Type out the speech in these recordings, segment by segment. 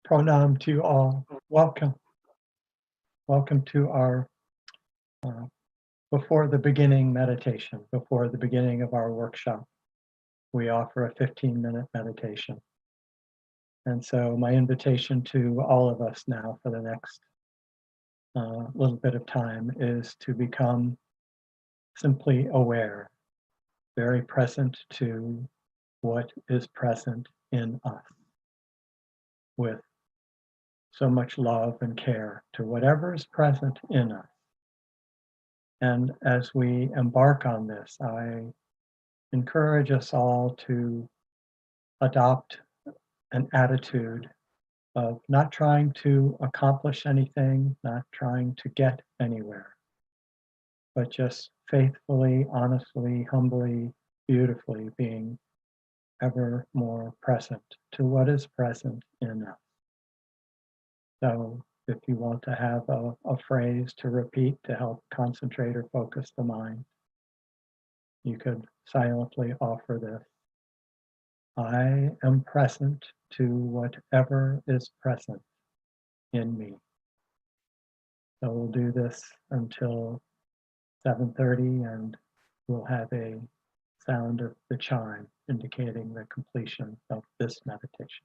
Pranam to you all. Welcome. Welcome to our uh, before the beginning meditation, before the beginning of our workshop. We offer a 15-minute meditation. And so my invitation to all of us now for the next little bit of time is to become simply aware, very present to what is present in us, with so much love and care to whatever is present in us. And as we embark on this, I encourage us all to adopt an attitude of not trying to accomplish anything, not trying to get anywhere, but just faithfully, honestly, humbly, beautifully being ever more present to what is present in us. So if you want to have a phrase to repeat to help concentrate or focus the mind, you could silently offer this. I am present to whatever is present in me. So we'll do this until 7:30, and we'll have a sound of the chime indicating the completion of this meditation.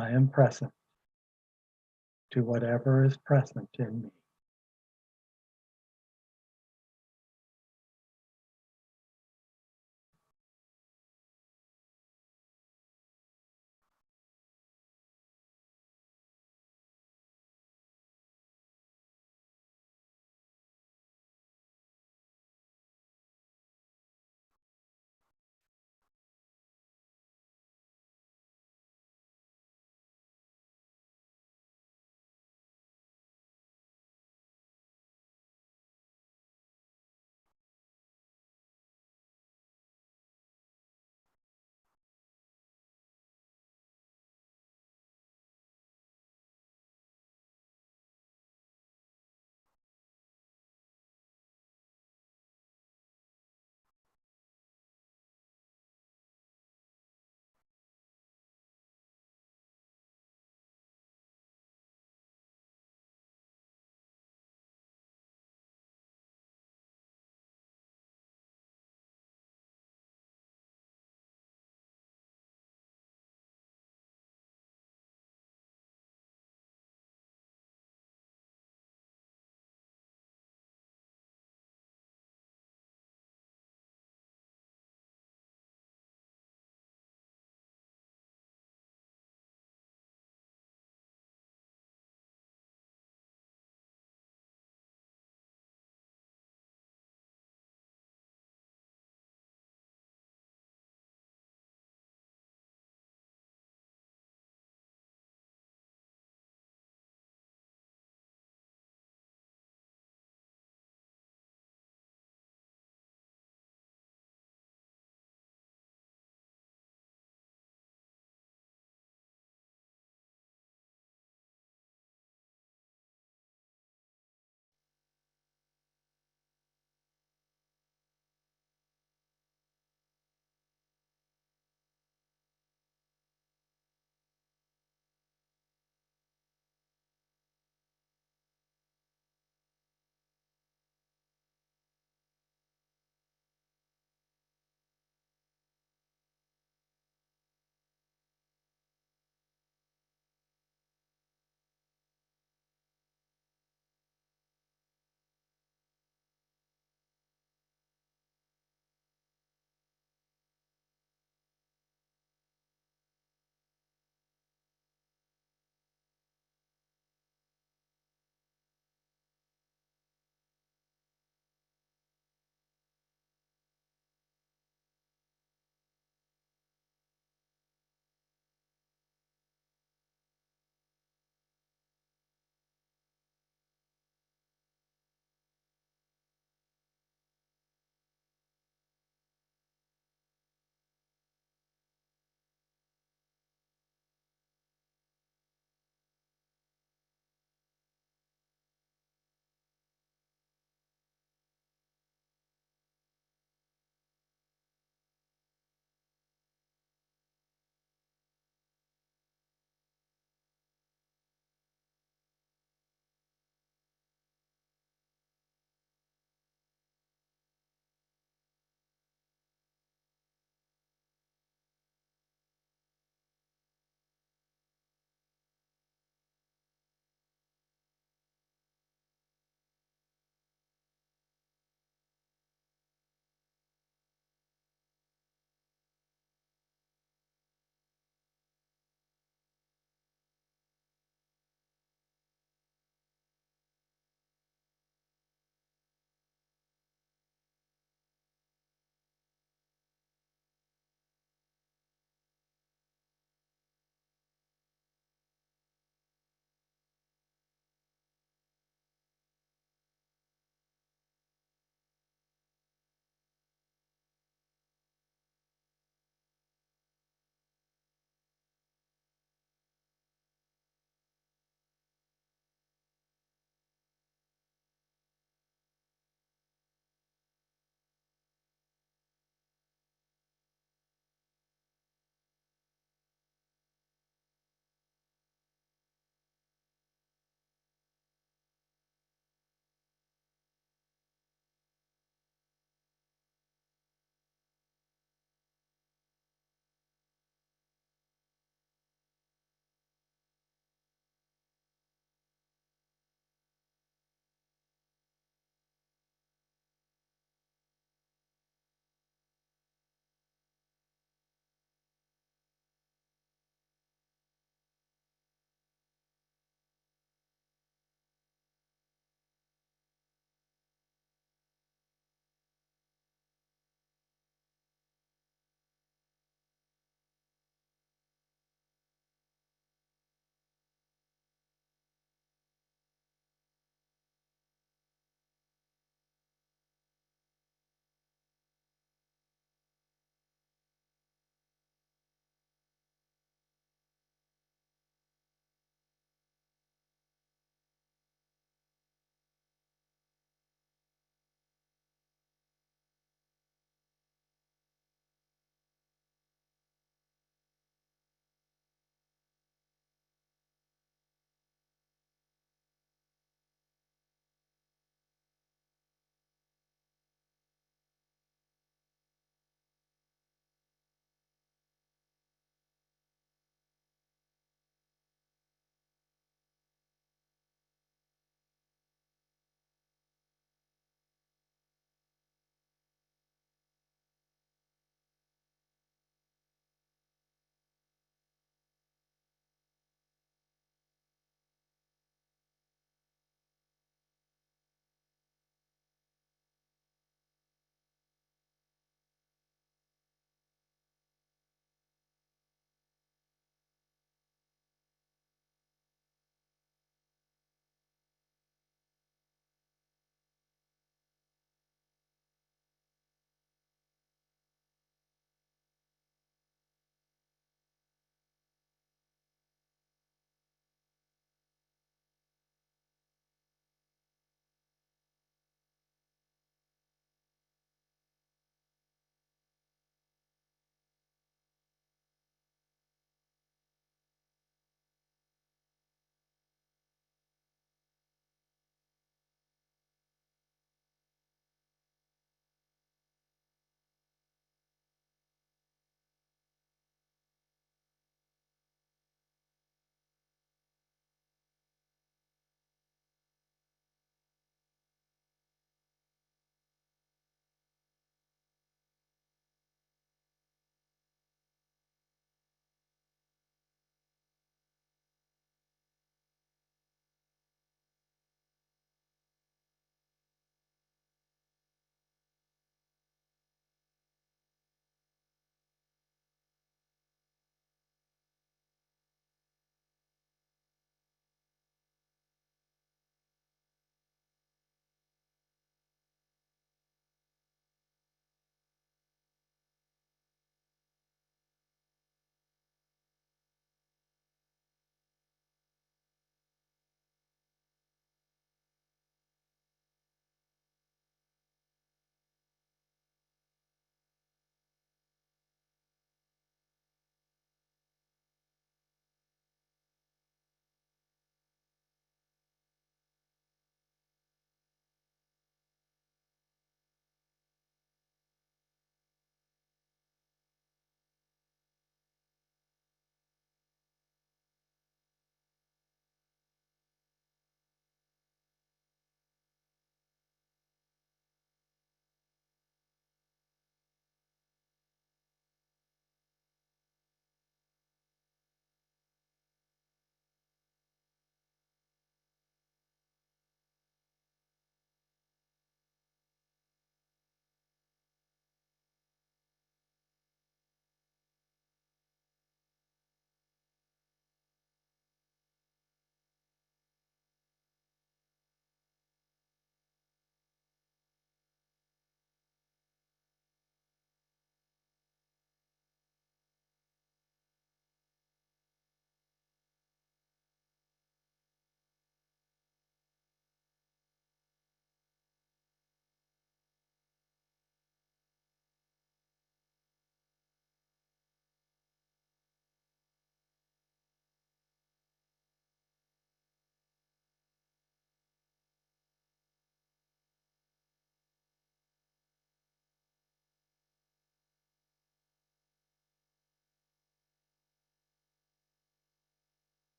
I am present to whatever is present in me.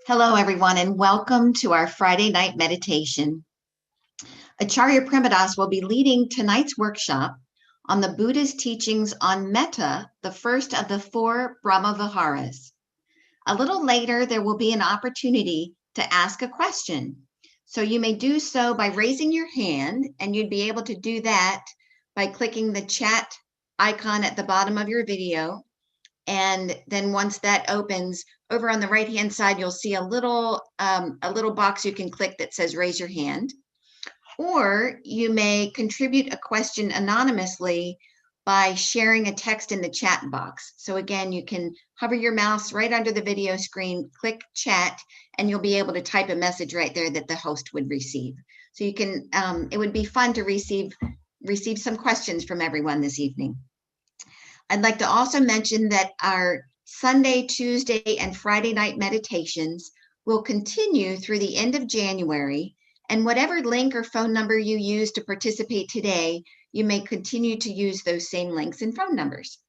Hello, everyone, and welcome to our Friday night meditation. Acharya Premadas will be leading tonight's workshop on the Buddha's teachings on Metta, the first of the 4 Brahmaviharas. A little later, there will be an opportunity to ask a question. So you may do so by raising your hand, and you'd be able to do that by clicking the chat icon at the bottom of your video. And then once that opens, over on the right-hand side, you'll see a little box you can click that says raise your hand. Or you may contribute a question anonymously by sharing a text in the chat box. So again, you can hover your mouse right under the video screen, click chat, and you'll be able to type a message right there that the host would receive. So you can, it would be fun to receive some questions from everyone this evening. I'd like to also mention that our Sunday, Tuesday, and Friday night meditations will continue through the end of January, and whatever link or phone number you use to participate today, you may continue to use those same links and phone numbers.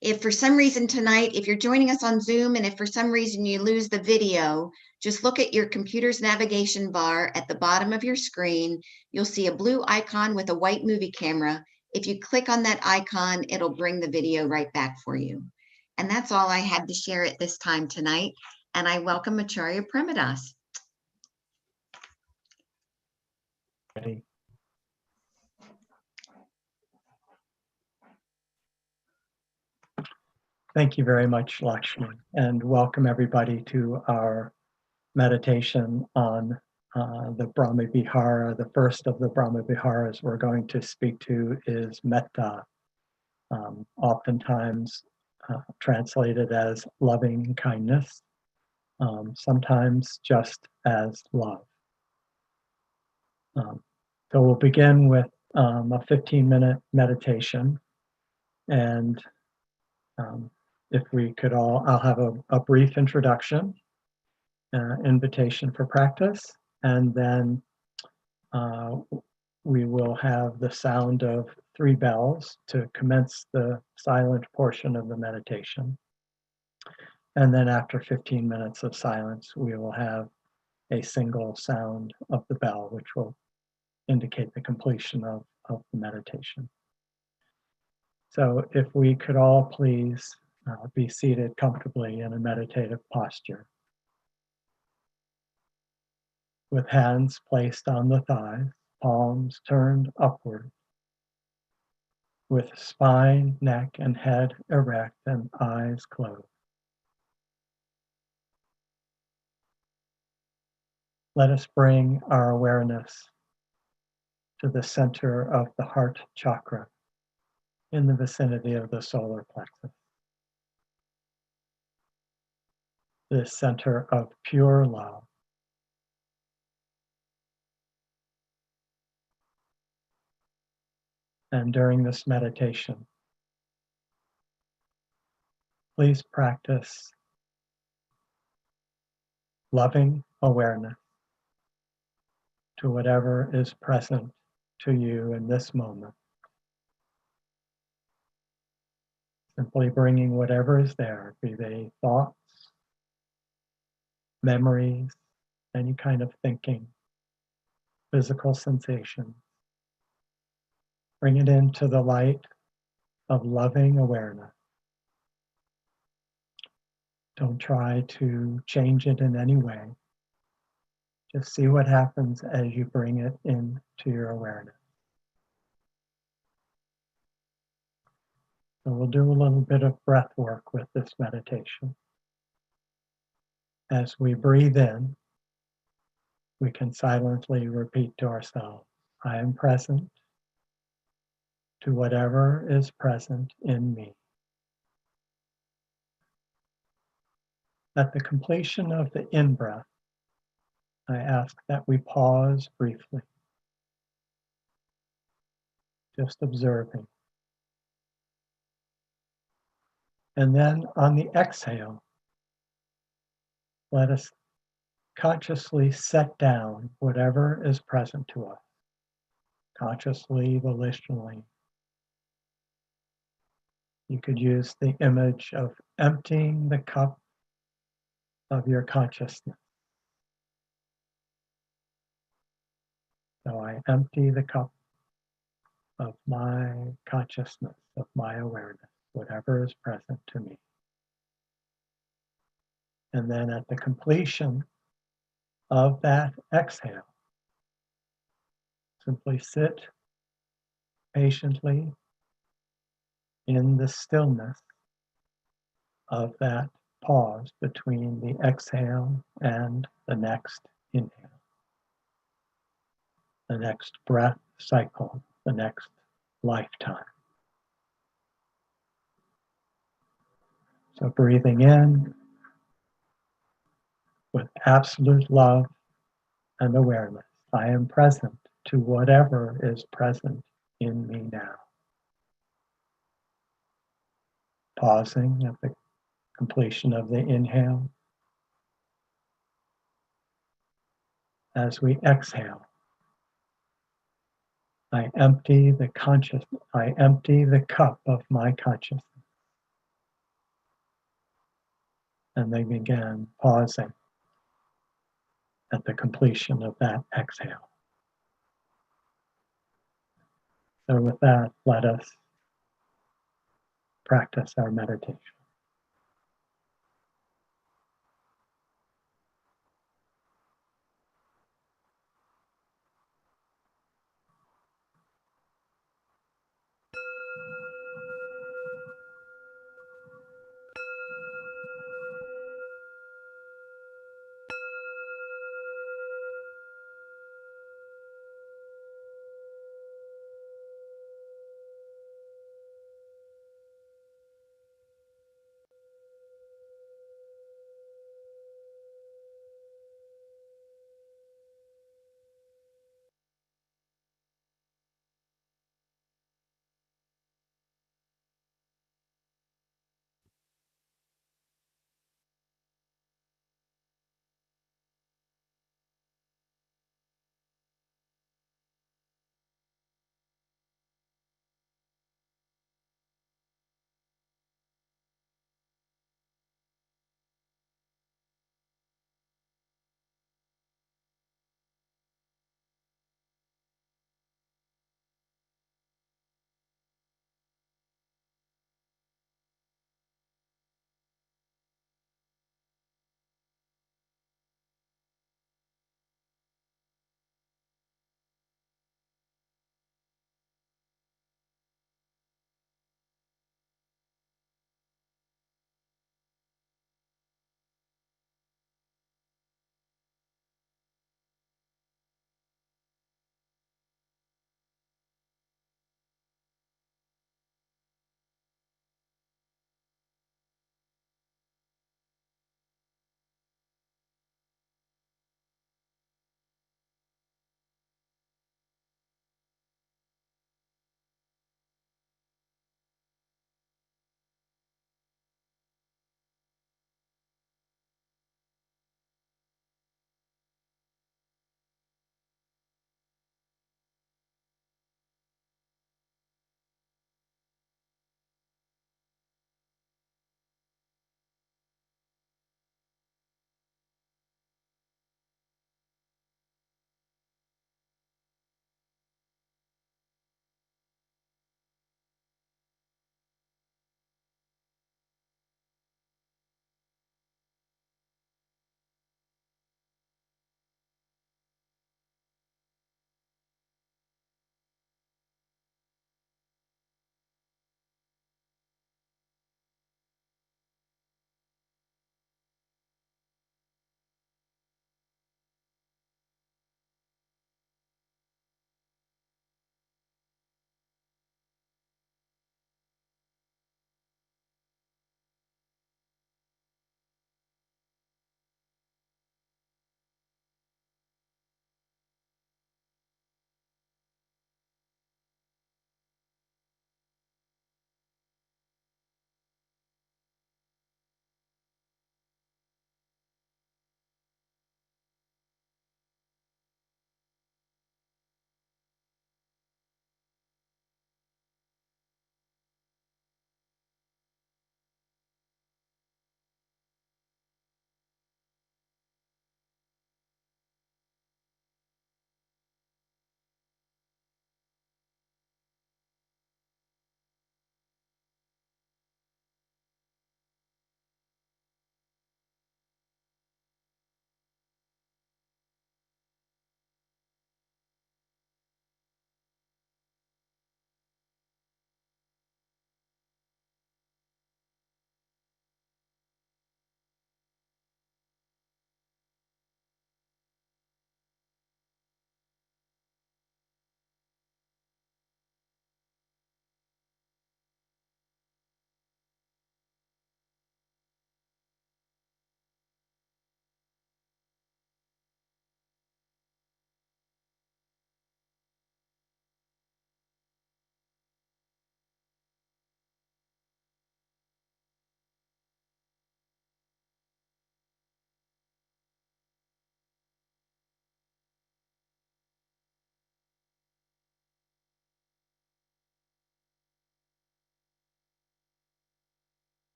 If for some reason tonight, if you're joining us on Zoom, and if for some reason you lose the video, just look at your computer's navigation bar at the bottom of your screen. You'll see a blue icon with a white movie camera. If you click on that icon, it'll bring the video right back for you. And that's all I had to share at this time tonight. And I welcome Acharya Premadas. Ready. Thank you very much, Lakshmi, and welcome everybody to our meditation on the Brahmavihara. The first of the Brahmaviharas we're going to speak to is Metta, oftentimes translated as loving kindness, sometimes just as love. So we'll begin with a 15-minute meditation, and if we could I'll have a brief introduction, invitation for practice, and then we will have the sound of 3 bells to commence the silent portion of the meditation. And then after 15 minutes of silence, we will have a single sound of the bell, which will indicate the completion of the meditation. So if we could all please be seated comfortably in a meditative posture, with hands placed on the thighs, palms turned upward, with spine, neck, and head erect and eyes closed. Let us bring our awareness to the center of the heart chakra in the vicinity of the solar plexus. This center of pure love. And during this meditation, please practice loving awareness to whatever is present to you in this moment. Simply bringing whatever is there, be they thoughts, memories, any kind of thinking, physical sensation. Bring it into the light of loving awareness. Don't try to change it in any way. Just see what happens as you bring it into your awareness. So we'll do a little bit of breath work with this meditation. As we breathe in, we can silently repeat to ourselves, I am present to whatever is present in me. At the completion of the in-breath, I ask that we pause briefly, just observing. And then on the exhale, let us consciously set down whatever is present to us, consciously, volitionally. You could use the image of emptying the cup of your consciousness. So I empty the cup of my consciousness, of my awareness, whatever is present to me. And then at the completion of that exhale, simply sit patiently in the stillness of that pause between the exhale and the next inhale, the next breath cycle, the next lifetime. So breathing in with absolute love and awareness. I am present to whatever is present in me now. Pausing at the completion of the inhale. As we exhale, I empty the cup of my consciousness. And then begin pausing at the completion of that exhale. So with that, let us practice our meditation.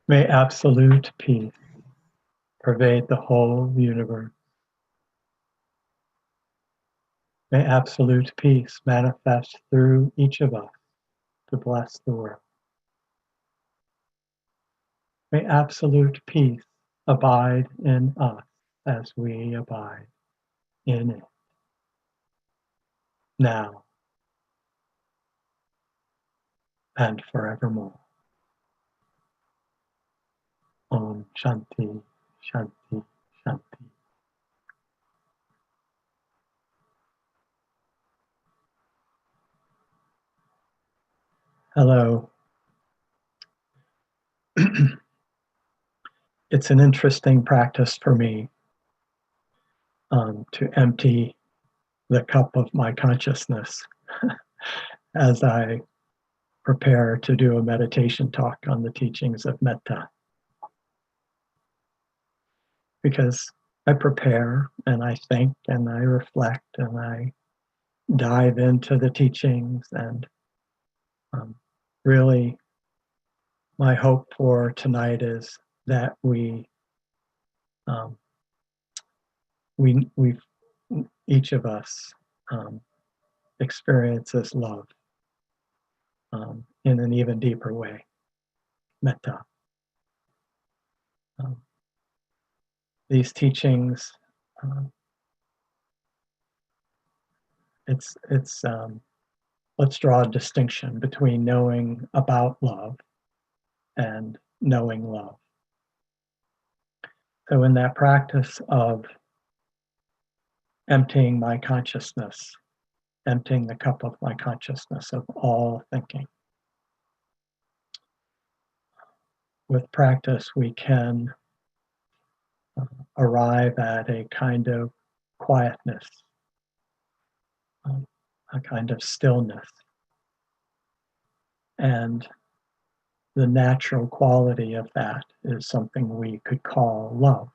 May absolute peace pervade the whole universe. May absolute peace manifest through each of us to bless the world. May absolute peace abide in us as we abide in it. Now and forevermore. Om Shanti, Shanti, Shanti. Hello. It's an interesting practice for me to empty the cup of my consciousness as I prepare to do a meditation talk on the teachings of Metta. Because I prepare and I think and I reflect and I dive into the teachings, and really my hope for tonight is that we each of us experiences love in an even deeper way, metta. These teachings, let's draw a distinction between knowing about love and knowing love. So in that practice of emptying my consciousness, emptying the cup of my consciousness of all thinking, with practice we can arrive at a kind of quietness, a kind of stillness. And the natural quality of that is something we could call love.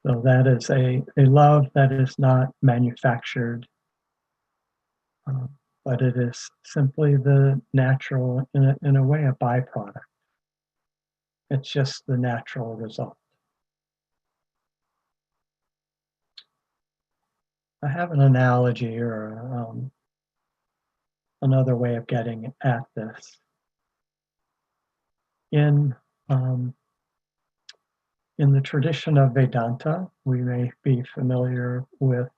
So that is a love that is not manufactured, but it is simply the natural, in a way, a byproduct. It's just the natural result. I have an analogy or another way of getting at this. In the tradition of Vedanta, we may be familiar with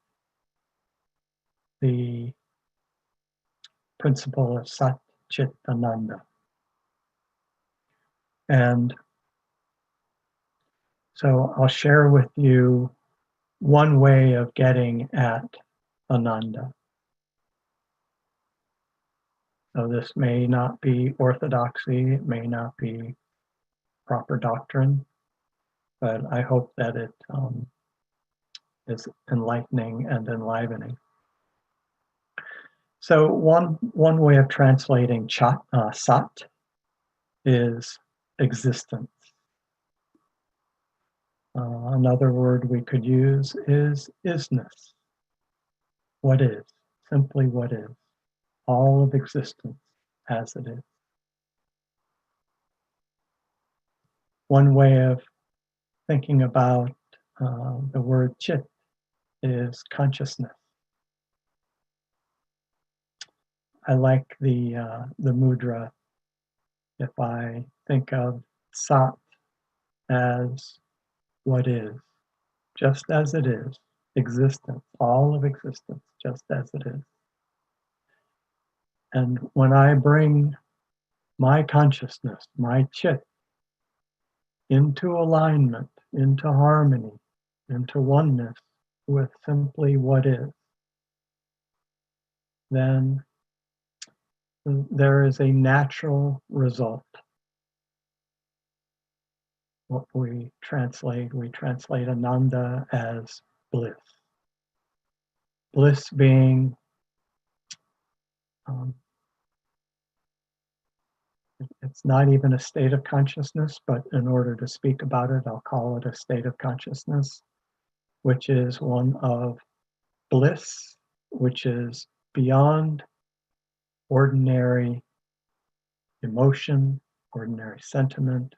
the principle of Sat Chit Ananda. And so I'll share with you one way of getting at Ananda. So this may not be orthodoxy, it may not be proper doctrine, but I hope that it is enlightening and enlivening. So one way of translating sat is existence. Another word we could use is isness. What is, simply what is, all of existence as it is. One way of thinking about the word chit is consciousness. I like the mudra. If I think of sat as what is, just as it is, existence, all of existence, just as it is. And when I bring my consciousness, my chit, into alignment, into harmony, into oneness with simply what is, then there is a natural result. What we translate Ananda as bliss. Bliss being it's not even a state of consciousness, but in order to speak about it, I'll call it a state of consciousness, which is one of bliss, which is beyond ordinary emotion, ordinary sentiment.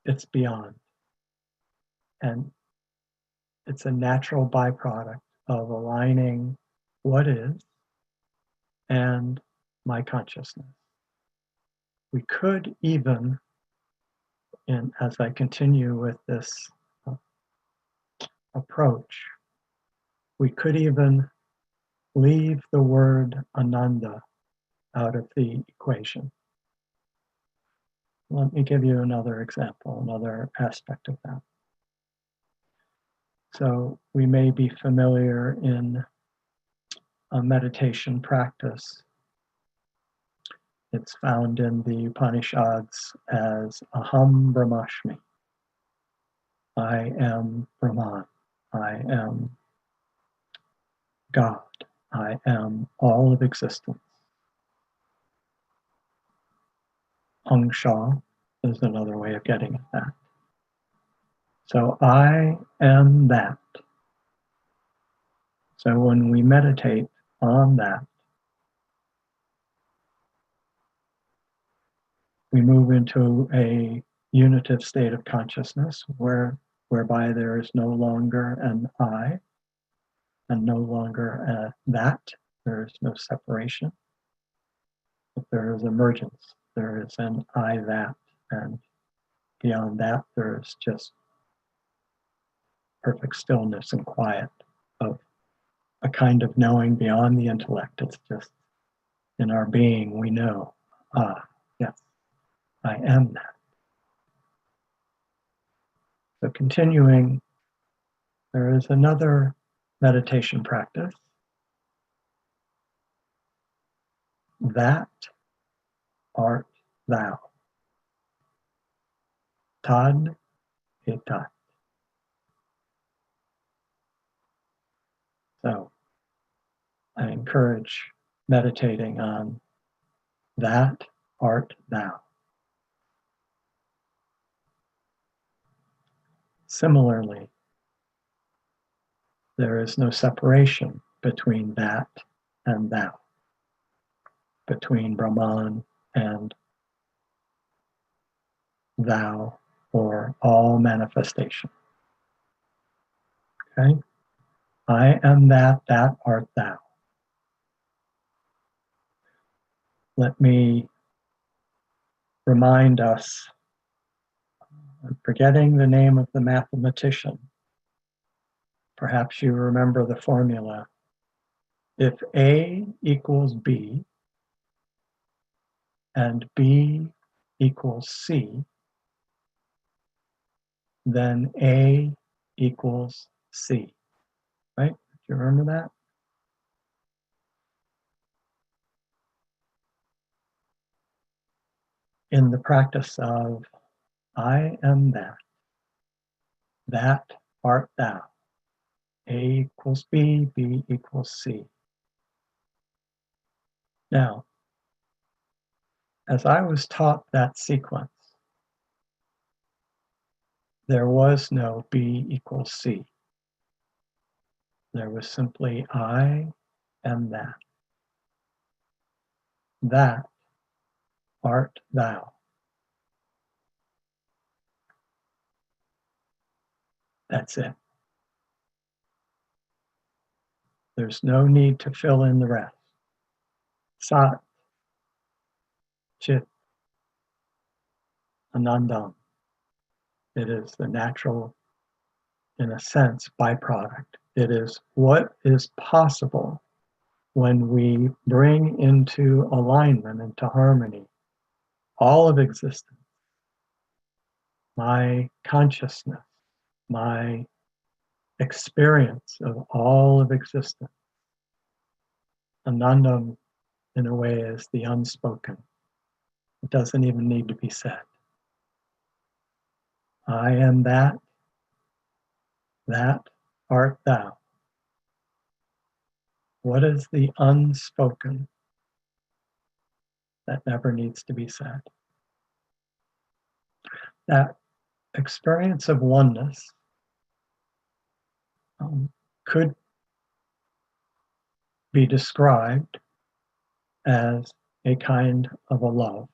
It's beyond. And it's a natural byproduct of aligning what is and my consciousness. We could even, and as I continue with this approach, we could even leave the word ananda out of the equation. Let me give you another example, another aspect of that. So we may be familiar in a meditation practice. It's found in the Upanishads as Aham Brahmasmi. I am Brahman. I am God. I am all of existence. Angsha is another way of getting at that. So I am that. So when we meditate on that, we move into a unitive state of consciousness whereby there is no longer an I and no longer a that. There is no separation, but there is emergence. There is an I that, and beyond that, there is just perfect stillness and quiet of a kind of knowing beyond the intellect. It's just in our being, we know, yes, I am that. So continuing, there is another meditation practice. That art thou. Tad etat. So I encourage meditating on that art thou. Similarly, there is no separation between that and thou, between Brahman and thou, or all manifestation. Okay? I am that art thou. Let me remind us, I'm forgetting the name of the mathematician. Perhaps you remember the formula. If A equals B and B equals C, then A equals C. Right? Do you remember that? In the practice of I am that art thou. A equals B, B equals C. Now, as I was taught that sequence, there was no B equals C. There was simply I am that. That art thou. That's it. There's no need to fill in the rest. Sat, Chit, Anandam. It is the natural, in a sense, byproduct. It is what is possible when we bring into alignment, into harmony, all of existence, my consciousness, my experience of all of existence. Anandam, in a way, is the unspoken. It doesn't even need to be said. I am that art thou. What is the unspoken that never needs to be said? That experience of oneness could be described as a kind of a love.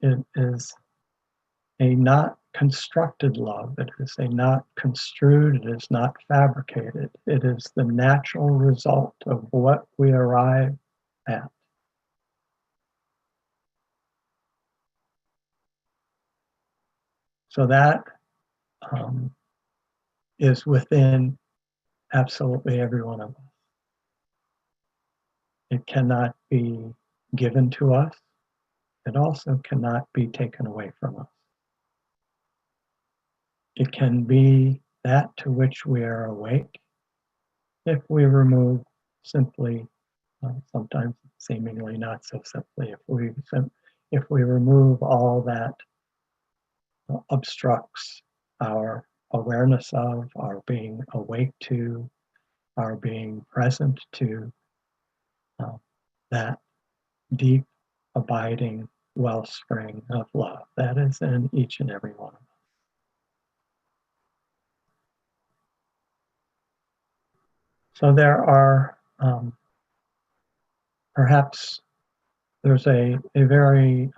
It is a not constructed love. It is a not construed. It is not fabricated. It is the natural result of what we arrive at. So that is within absolutely every one of us. It cannot be given to us. It also cannot be taken away from us. It can be that to which we are awake if we remove simply, sometimes seemingly not so simply, if we remove all that obstructs our awareness of, our being awake to, our being present to that deep, abiding wellspring of love that is in each and every one of us. So there are perhaps there's a very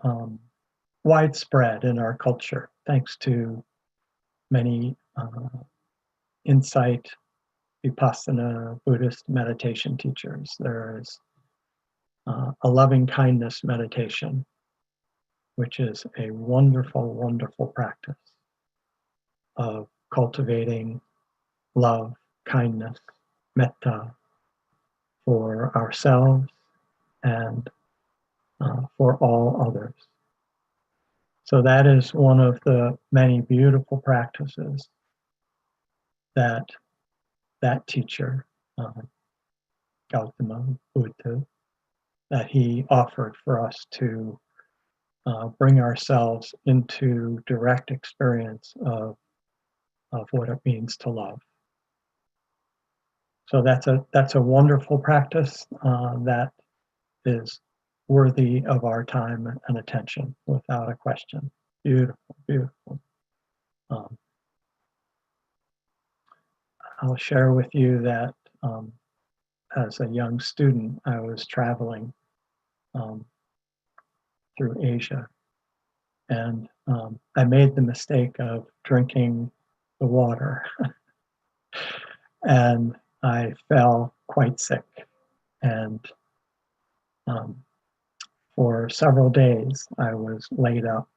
widespread in our culture, thanks to many insight, Vipassana, Buddhist meditation teachers. There is a loving kindness meditation, which is a wonderful, wonderful practice of cultivating love, kindness, metta for ourselves and for all others. So that is one of the many beautiful practices that teacher, Gautama Buddha, that he offered for us to bring ourselves into direct experience of what it means to love. So that's a wonderful practice that is worthy of our time and attention, without a question. Beautiful, beautiful. I'll share with you that as a young student, I was traveling through Asia, and I made the mistake of drinking the water, and I fell quite sick. And for several days, I was laid up,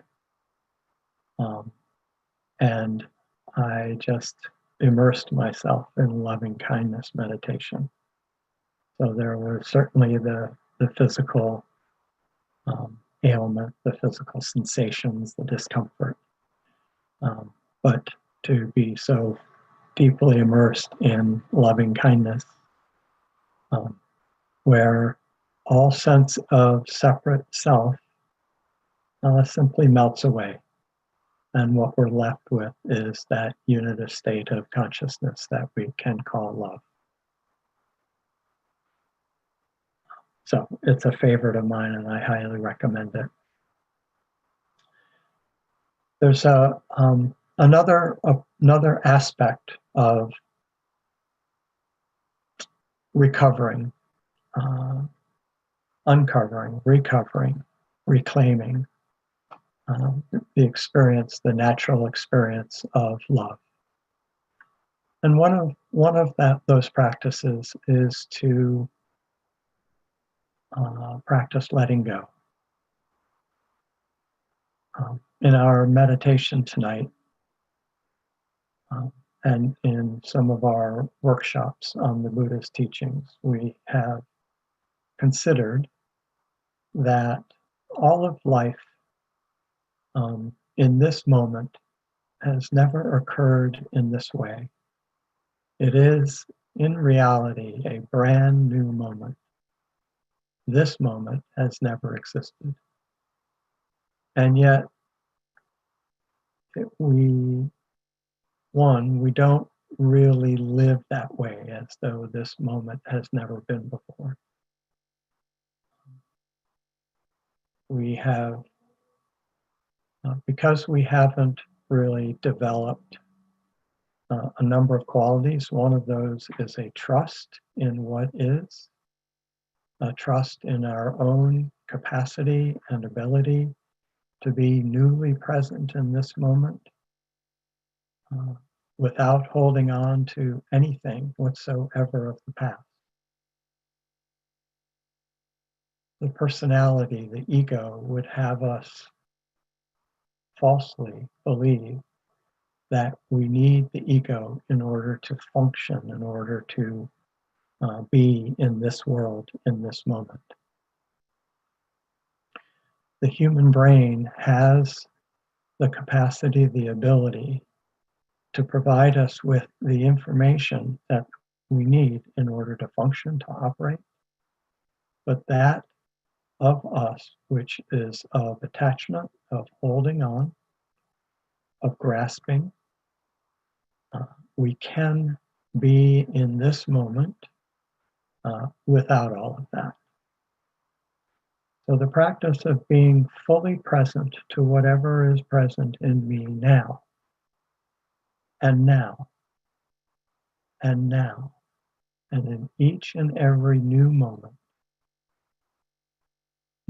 and I just immersed myself in loving kindness meditation. So there was certainly the physical ailment, the physical sensations, the discomfort, but to be so deeply immersed in loving kindness, where all sense of separate self simply melts away. And what we're left with is that unitive state of consciousness that we can call love. So it's a favorite of mine, and I highly recommend it. There's another aspect of recovering, uncovering, recovering, reclaiming the experience, the natural experience of love. And one of those practices is to practice letting go. In our meditation tonight, and in some of our workshops on the Buddha's teachings, we have considered that all of life in this moment has never occurred in this way. It is, in reality, a brand new moment. This moment has never existed. And yet, we don't really live that way, as though this moment has never been before. We have, because we haven't really developed a number of qualities. One of those is a trust in what is, a trust in our own capacity and ability to be newly present in this moment, without holding on to anything whatsoever of the past. The personality, the ego, would have us falsely believe that we need the ego in order to function, in order to be in this world, in this moment. The human brain has the capacity, the ability to provide us with the information that we need in order to function, to operate. But that of us, which is of attachment, of holding on, of grasping, we can be in this moment without all of that. So the practice of being fully present to whatever is present in me now, and now, and now, and in each and every new moment,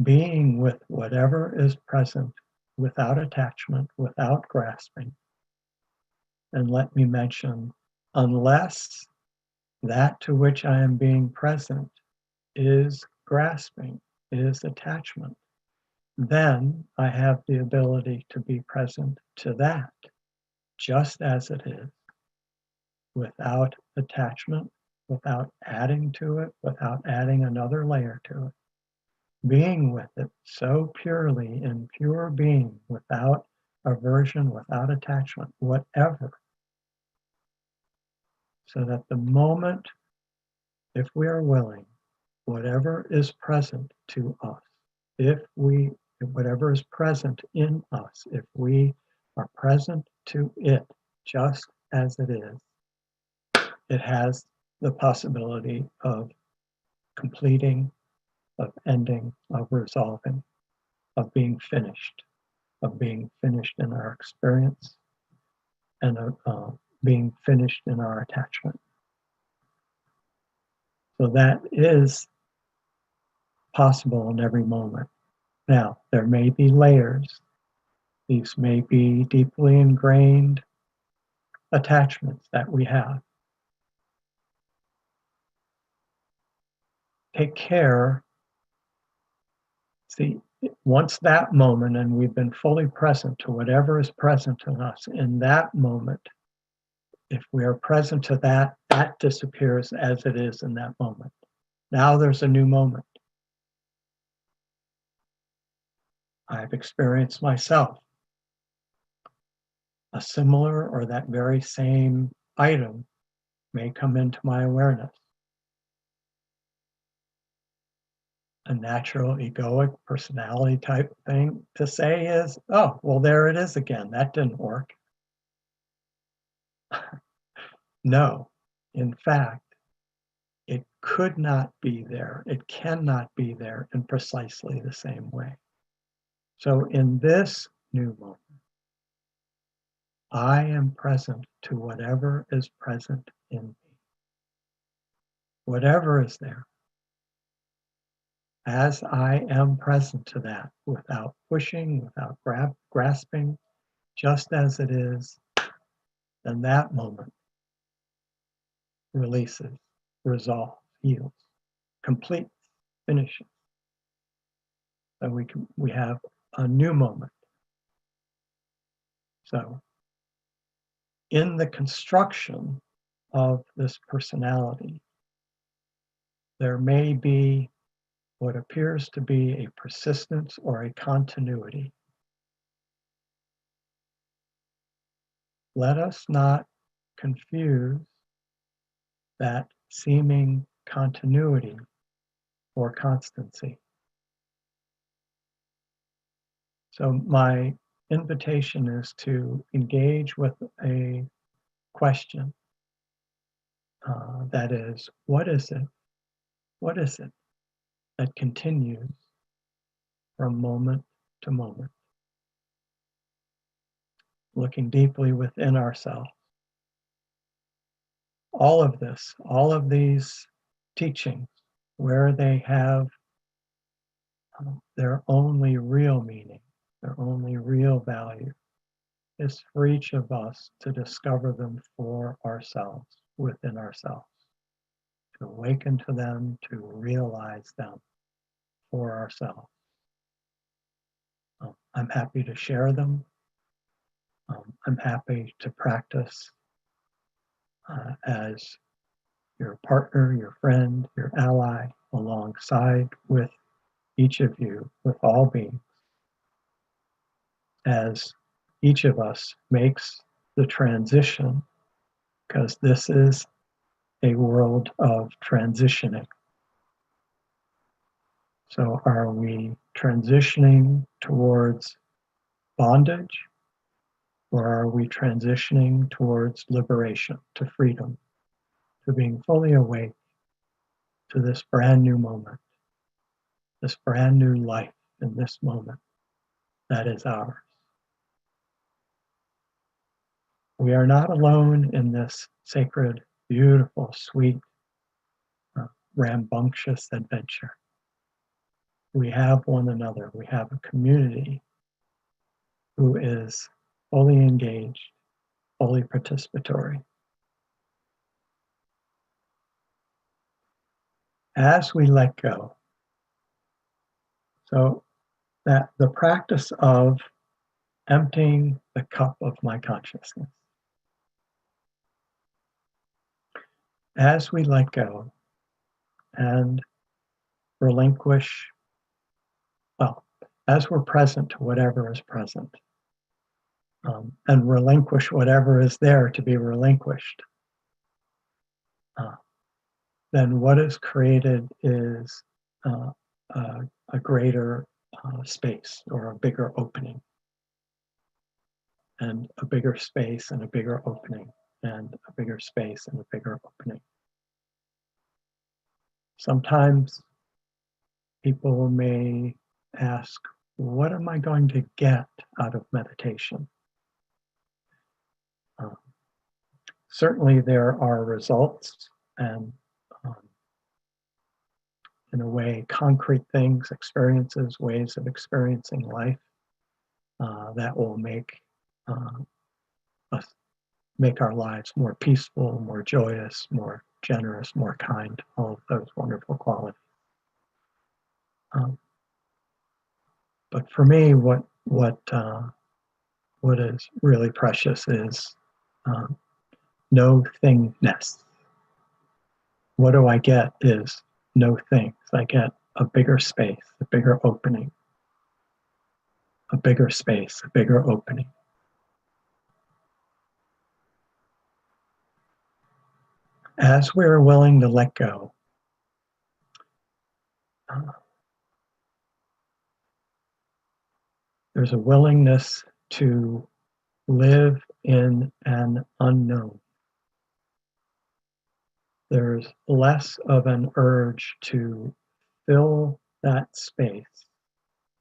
being with whatever is present without attachment, without grasping. And let me mention, unless that to which I am being present is grasping, is attachment, then I have the ability to be present to that, just as it is, without attachment, without adding to it, without adding another layer to it. Being with it so purely in pure being, without aversion, without attachment, whatever. So that the moment, if we are willing, whatever is present to us, whatever is present in us, if we are present to it just as it is, it has the possibility of completing, of ending, of resolving, of being finished in our experience, and of being finished in our attachment. So that is possible in every moment. Now, there may be layers. These may be deeply ingrained attachments that we have. Take care. See, once that moment, and we've been fully present to whatever is present in us in that moment, if we are present to that, that disappears as it is in that moment. Now there's a new moment. I've experienced myself a similar or that very same item may come into my awareness. A natural egoic personality type thing to say is, oh, well, there it is again. That didn't work. No, in fact, it could not be there. It cannot be there in precisely the same way. So in this new moment, I am present to whatever is present in me. Whatever is there. As I am present to that, without pushing, without grasping, just as it is, then that moment releases, resolves, heals, completes, finishes. So we have a new moment. So in the construction of this personality, there may be what appears to be a persistence or a continuity. Let us not confuse that seeming continuity or constancy. So my invitation is to engage with a question that is, what is it? What is it that continues from moment to moment? Looking deeply within ourselves. All of this, all of these teachings, where they have their only real meaning their only real value, is for each of us to discover them for ourselves, within ourselves, to awaken to them, to realize them for ourselves. I'm happy to share them. I'm happy to practice as your partner, your friend, your ally, alongside with each of you, with all beings, as each of us makes the transition, because this is a world of transitioning. So are we transitioning towards bondage, or are we transitioning towards liberation, to freedom, to being fully awake to this brand new moment, this brand new life in this moment that is ours? We are not alone in this sacred, beautiful, sweet, rambunctious adventure. We have one another. We have a community who is fully engaged, fully participatory. As we let go, so that the practice of emptying the cup of my consciousness, as we let go and relinquish, well, as we're present to whatever is present, and relinquish whatever is there to be relinquished, then what is created is a greater space, or a bigger opening, and a bigger space and a bigger opening, and a bigger space and a bigger opening. Sometimes people may ask, what am I going to get out of meditation? Certainly there are results and, in a way, concrete things, experiences, ways of experiencing life that will make us make our lives more peaceful, more joyous, more generous, more kind, all of those wonderful qualities. But for me, what is really precious is no thingness. What do I get is no things. I get a bigger space, a bigger opening, a bigger space, a bigger opening. As we're willing to let go, there's a willingness to live in an unknown. There's less of an urge to fill that space.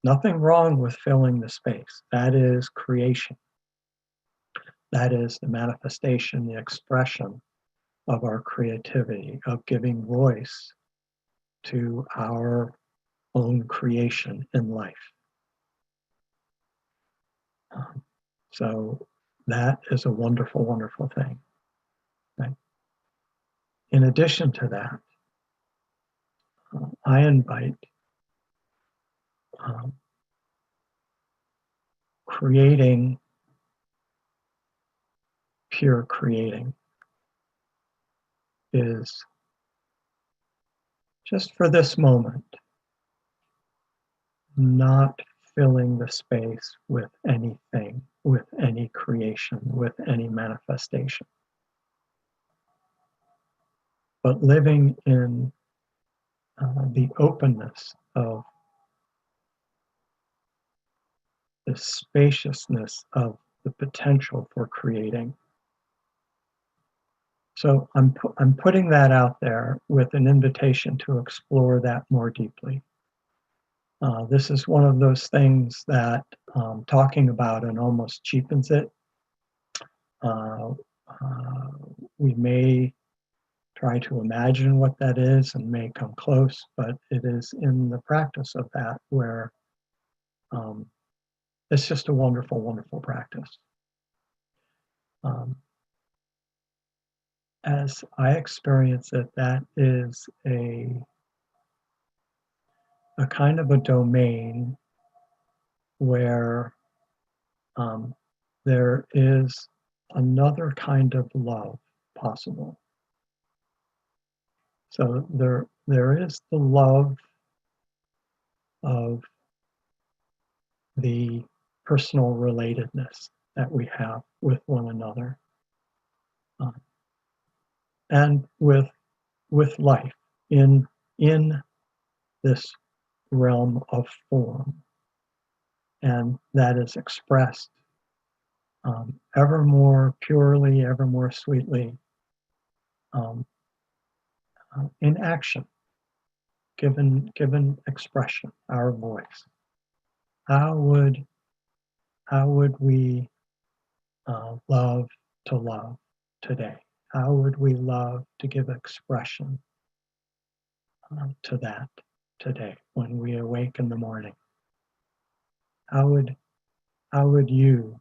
Nothing wrong with filling the space. That is creation. That is the manifestation, the expression of our creativity, of giving voice to our own creation in life. So that is a wonderful, wonderful thing. Right? In addition to that, I invite creating, pure creating, is just for this moment, not filling the space with anything, with any creation, with any manifestation, but living in the openness of the spaciousness of the potential for creating. So I'm putting that out there with an invitation to explore that more deeply. This is one of those things that talking about it almost cheapens it. We may try to imagine what that is and may come close, but it is in the practice of that where it's just a wonderful, wonderful practice. As I experience it, that is a kind of a domain where there is another kind of love possible. So there is the love of the personal relatedness that we have with one another, and with life in this realm of form, and that is expressed ever more purely, ever more sweetly, in action, given expression, our voice. How would we love to love today? How would we love to give expression to that today when we awake in the morning? How would you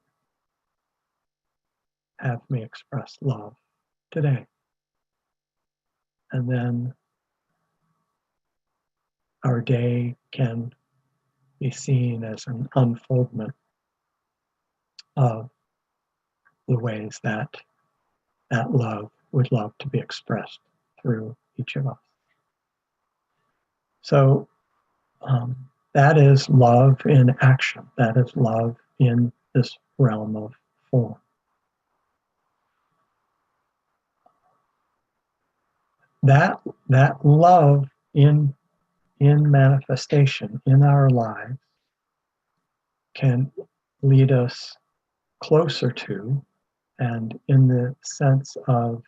have me express love today? And then our day can be seen as an unfoldment of the ways that love would love to be expressed through each of us. So that is love in action. That is love in this realm of form. That love in manifestation in our lives can lead us closer to, and in the sense of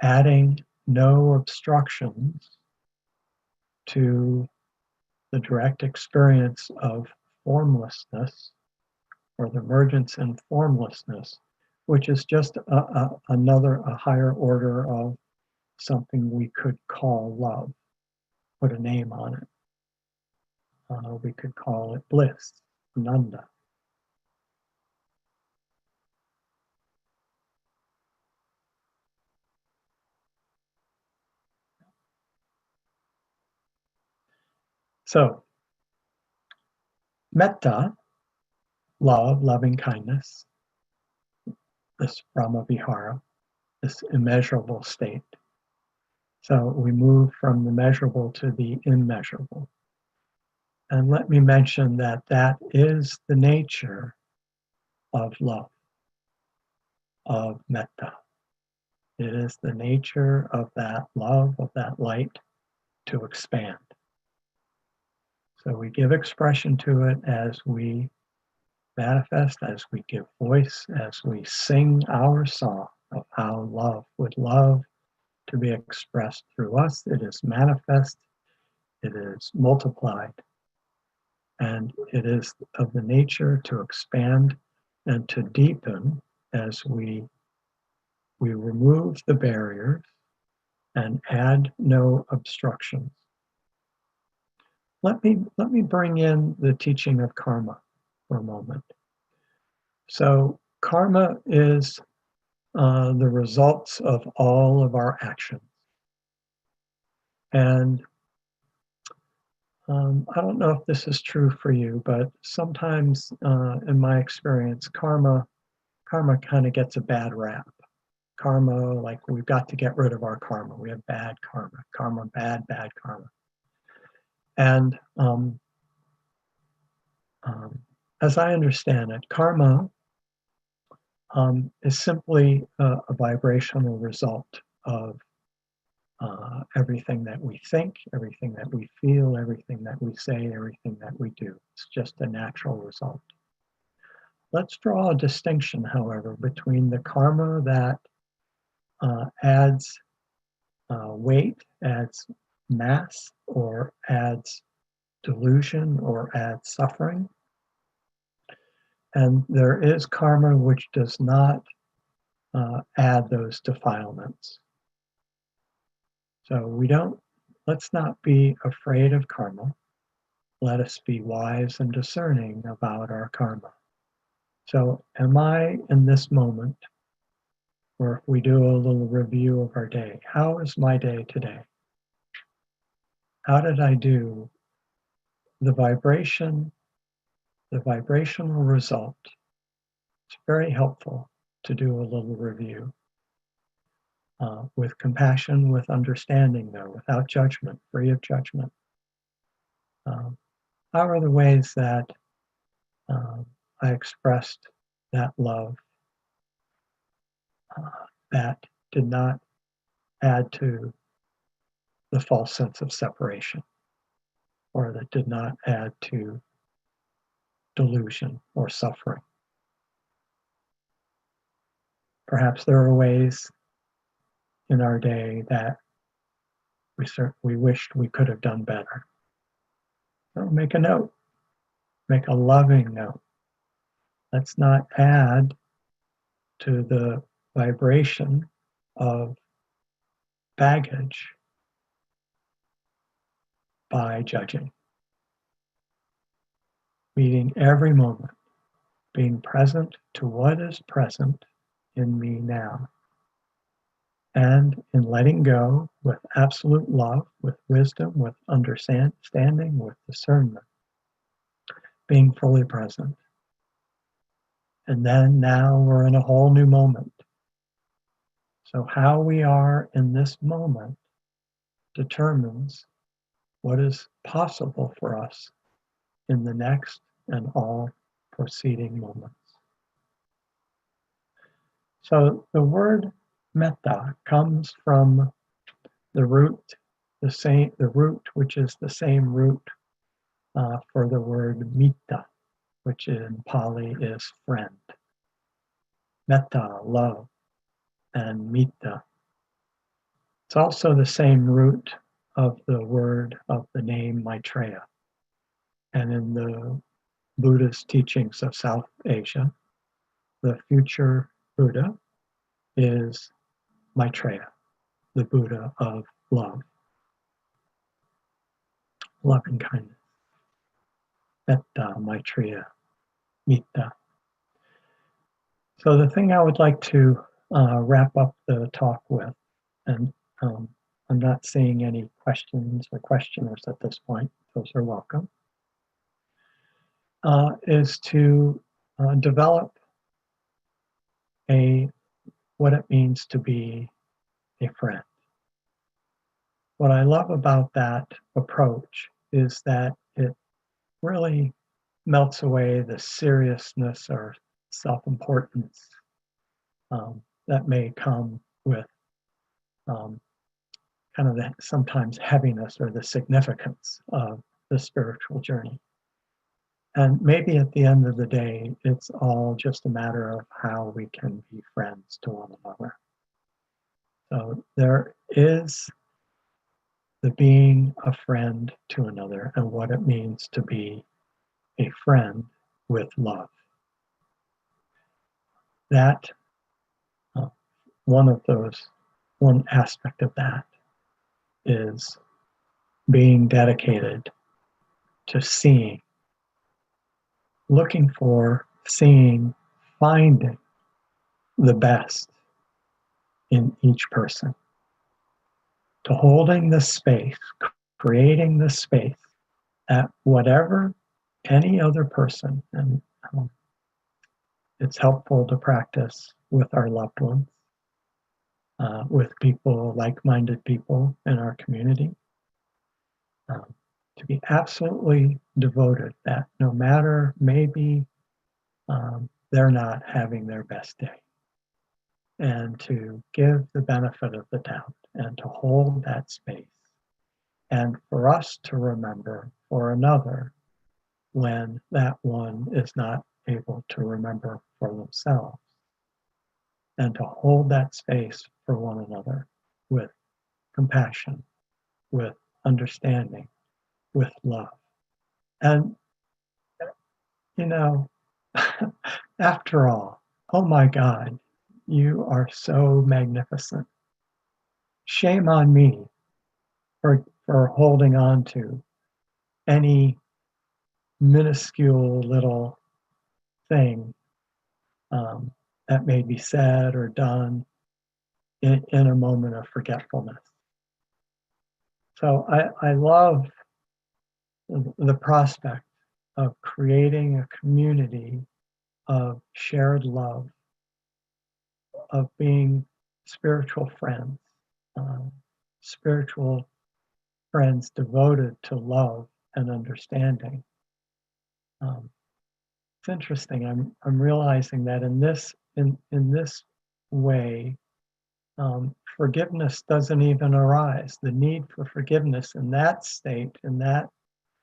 adding no obstructions to the direct experience of formlessness, or the emergence in formlessness, which is just a higher order of something we could call love, put a name on it. We could call it bliss, Nanda. So, Metta, love, loving kindness, this Brahmavihara, this immeasurable state. So we move from the measurable to the immeasurable. And let me mention that is the nature of love, of Metta. It is the nature of that love, of that light, to expand. So we give expression to it as we manifest, as we give voice, as we sing our song of how love would love to be expressed through us. It is manifest, it is multiplied, and it is of the nature to expand and to deepen as we remove the barriers and add no obstructions. Let me bring in the teaching of karma for a moment. So karma is the results of all of our actions. And I don't know if this is true for you, but sometimes in my experience, karma kind of gets a bad rap. Karma, like we've got to get rid of our karma. We have bad karma. Karma, bad karma. And as I understand it, karma is simply a vibrational result of everything that we think, everything that we feel, everything that we say, everything that we do. It's just a natural result. Let's draw a distinction, however, between the karma that adds weight, adds mass, or adds delusion, or adds suffering. And there is karma which does not add those defilements. So let's not be afraid of karma. let us be wise and discerning about our karma. So am I in this moment, or if we do a little review of our day, how is my day today? How did I do? The vibrational result. It's very helpful to do a little review with compassion, with understanding, though, without judgment, free of judgment. How are the ways that I expressed that love that did not add to the false sense of separation, or that did not add to delusion or suffering? Perhaps there are ways in our day that we wished we could have done better. So make a note, make a loving note. Let's not add to the vibration of baggage by judging. Meeting every moment, being present to what is present in me now. And in letting go with absolute love, with wisdom, with understanding, with discernment, being fully present. And then now we're in a whole new moment. So how we are in this moment determines what is possible for us in the next and all proceeding moments. So the word metta comes from the root, which is the same root for the word metta, which in Pali is friend. Metta, love, and metta. It's also the same root of the name Maitreya. And in the Buddhist teachings of South Asia, the future Buddha is Maitreya, the Buddha of love, loving kindness. Metta, Maitreya, Metta. So the thing I would like to wrap up the talk with, and I'm not seeing any questions or questioners at this point, those are welcome, is to develop what it means to be a friend. What I love about that approach is that it really melts away the seriousness or self-importance that may come with kind of the sometimes heaviness or the significance of the spiritual journey. And maybe at the end of the day, it's all just a matter of how we can be friends to one another. So there is the being a friend to another and what it means to be a friend with love. That one aspect of that is being dedicated to seeing, looking for, seeing, finding the best in each person, to holding the space, creating the space at whatever any other person, and it's helpful to practice with our loved ones, with people, like-minded people in our community, to be absolutely devoted that no matter, maybe they're not having their best day, and to give the benefit of the doubt and to hold that space, and for us to remember for another when that one is not able to remember for themselves, and to hold that space for one another with compassion, with understanding, with love. And, after all, oh my God, you are so magnificent. Shame on me for holding on to any minuscule little thing that may be said or done in a moment of forgetfulness. So I love the prospect of creating a community of shared love, of being spiritual friends, spiritual friends devoted to love and understanding. It's interesting. I'm realizing that in this way, forgiveness doesn't even arise. The need for forgiveness in that state, in that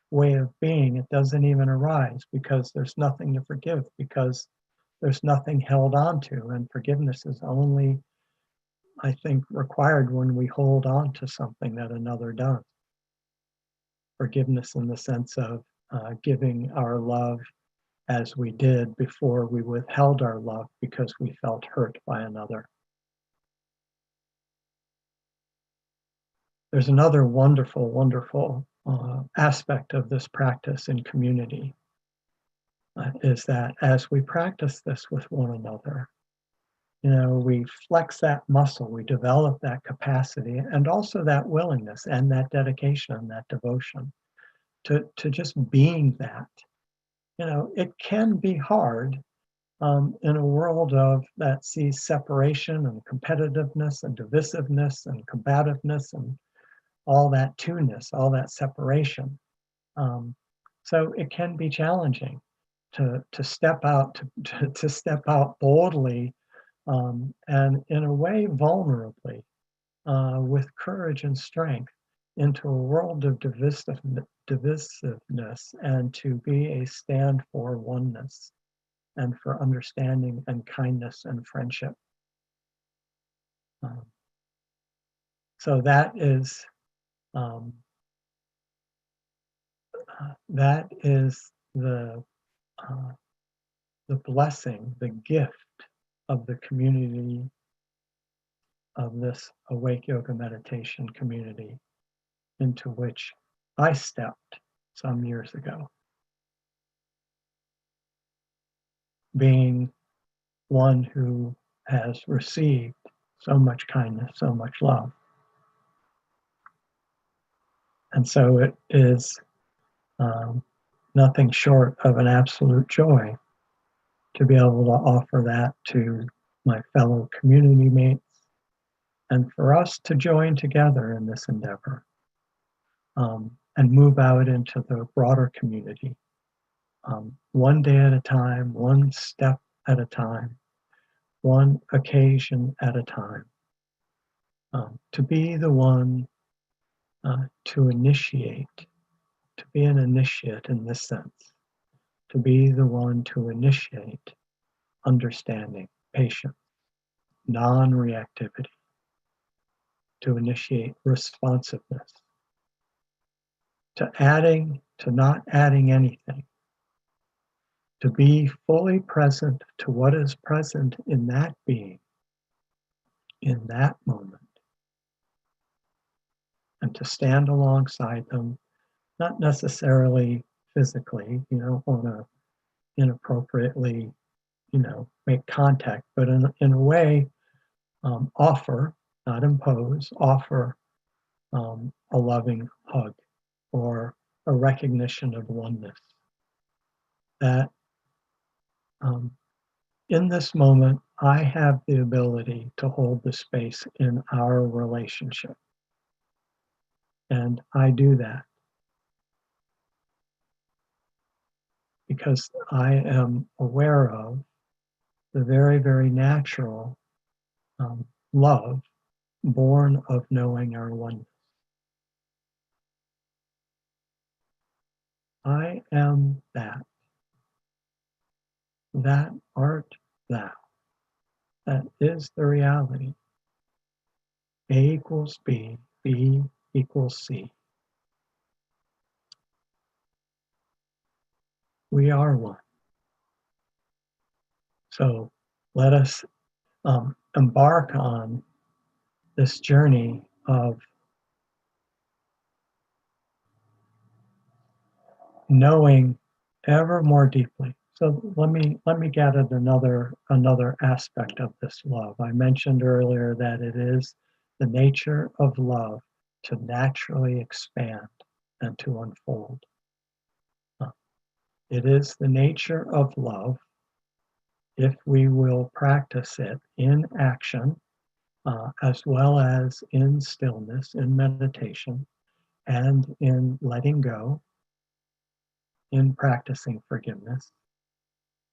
way of being, it doesn't even arise because there's nothing to forgive, because there's nothing held on to. And forgiveness is only, I think, required when we hold on to something that another does. Forgiveness in the sense of giving our love as we did before we withheld our love because we felt hurt by another. There's another wonderful, wonderful aspect of this practice in community, is that as we practice this with one another, we flex that muscle, we develop that capacity, and also that willingness and that dedication and that devotion to just being that. It can be hard in a world that sees separation and competitiveness and divisiveness and combativeness and all that two-ness, all that separation. So it can be challenging to step out, to step out boldly, and in a way vulnerably, with courage and strength, into a world of divisiveness, and to be a stand for oneness and for understanding and kindness and friendship. So that is the blessing, the gift of the community, of this Awake Yoga Meditation community into which I stepped some years ago. Being one who has received so much kindness, so much love. And so it is nothing short of an absolute joy to be able to offer that to my fellow community mates, and for us to join together in this endeavor, and move out into the broader community, one day at a time, one step at a time, one occasion at a time, to be the one to initiate, to be an initiate in this sense, to be the one to initiate understanding, patience, non-reactivity, to initiate responsiveness, to not adding anything, to be fully present to what is present in that being, in that moment, and to stand alongside them, not necessarily physically, want to inappropriately, make contact, but in a way, offer, not impose, offer a loving hug or a recognition of oneness. That in this moment, I have the ability to hold the space in our relationship. And I do that because I am aware of the very, very natural love born of knowing our oneness. I am that. That art thou. That is the reality. A equals B, B equals C. We are one. So let us embark on this journey of knowing ever more deeply. So let me get at another aspect of this love. I mentioned earlier that it is the nature of love to naturally expand and to unfold. It is the nature of love, if we will practice it in action, as well as in stillness, in meditation, and in letting go, in practicing forgiveness,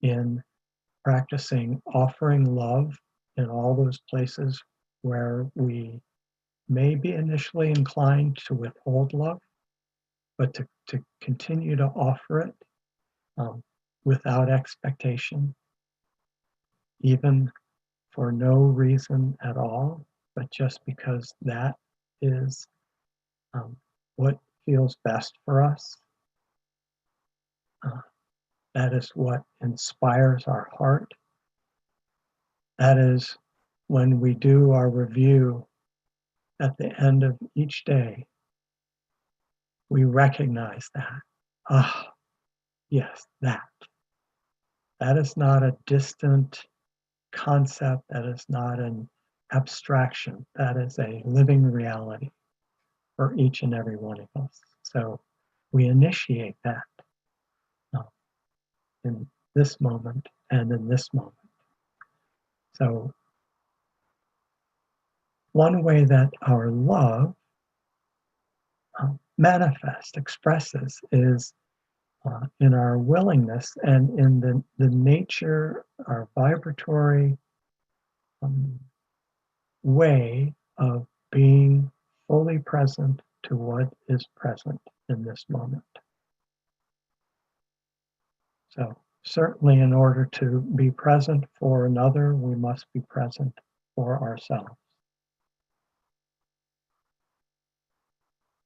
in practicing offering love in all those places where we may be initially inclined to withhold love, but to continue to offer it without expectation, even for no reason at all, but just because that is what feels best for us. That is what inspires our heart. That is when we do our review at the end of each day, we recognize that. Ah, yes, that. That is not a distant concept. That is not an abstraction. That is a living reality for each and every one of us. So we initiate that in this moment and in this moment. So one way that our love manifests, expresses, is in our willingness and in the nature, our vibratory way of being fully present to what is present in this moment. So certainly in order to be present for another, we must be present for ourselves.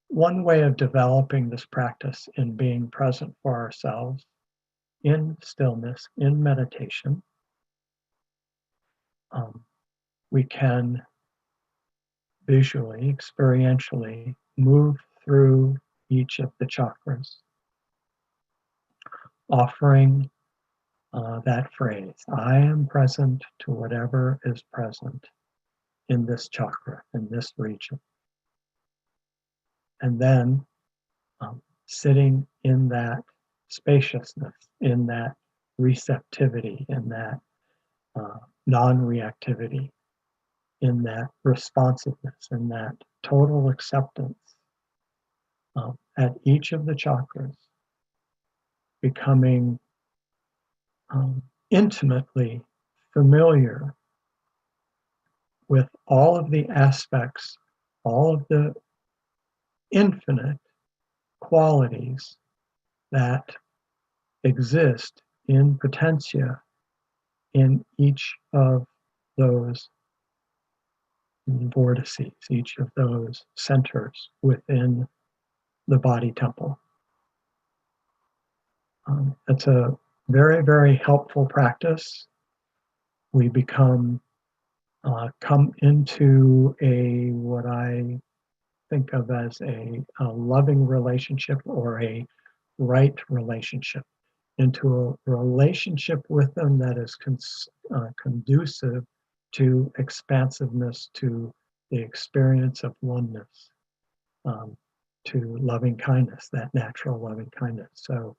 One way of developing this practice in being present for ourselves in stillness, in meditation, we can visually, experientially move through each of the chakras, offering that phrase, I am present to whatever is present in this chakra, in this region. And then sitting in that spaciousness, in that receptivity, in that non-reactivity, in that responsiveness, in that total acceptance at each of the chakras, becoming intimately familiar with all of the aspects, all of the infinite qualities that exist in potentia in each of those vortices, each of those centers within the body temple. It's a very, very helpful practice. We come into what I think of as a loving relationship or a right relationship, into a relationship with them that is conducive to expansiveness, to the experience of oneness, to loving kindness, that natural loving kindness. So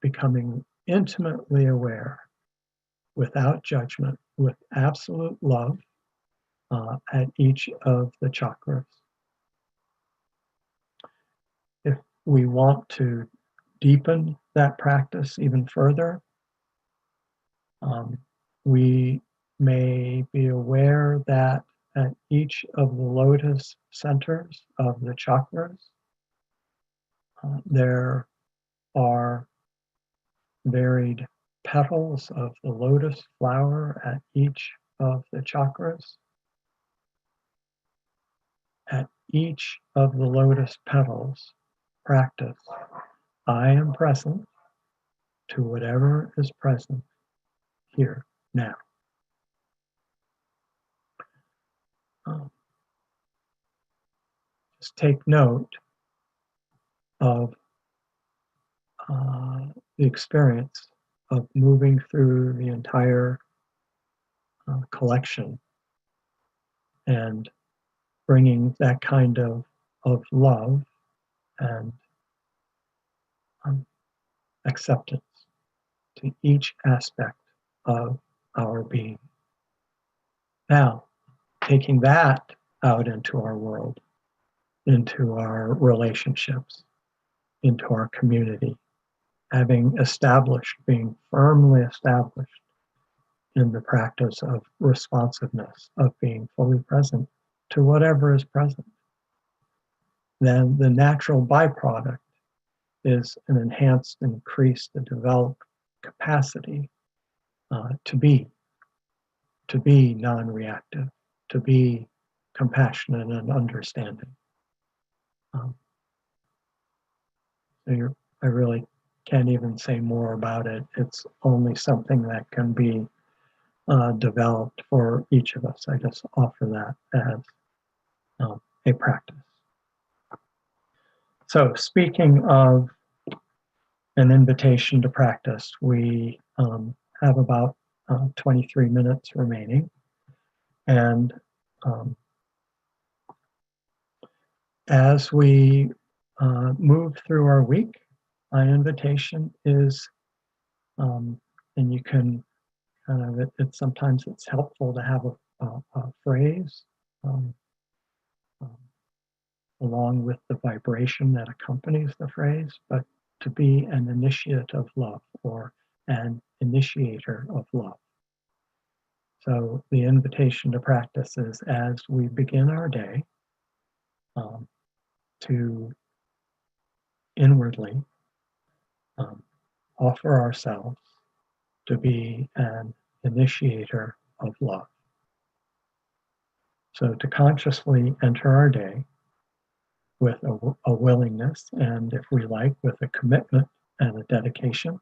becoming intimately aware, without judgment, with absolute love at each of the chakras. If we want to deepen that practice even further, we may be aware that at each of the lotus centers of the chakras, there are varied petals of the lotus flower at each of the chakras. At each of the lotus petals, practice, I am present to whatever is present here, now. Just take note of the experience of moving through the entire collection and bringing that kind of love and acceptance to each aspect of our being. Now, taking that out into our world, into our relationships, into our community, having established, being firmly established in the practice of responsiveness, of being fully present to whatever is present, then the natural byproduct is an enhanced, increased, and developed capacity to be non-reactive, to be compassionate and understanding. I really can't even say more about it. It's only something that can be developed for each of us. I just offer that as a practice. So speaking of an invitation to practice, we have about 23 minutes remaining. And as we move through our week, my invitation is, and you can kind of, sometimes it's helpful to have a phrase along with the vibration that accompanies the phrase, but to be an initiate of love or an initiator of love. So the invitation to practice is, as we begin our day, to inwardly offer ourselves to be an initiator of love. So to consciously enter our day with a willingness, and if we like, with a commitment and a dedication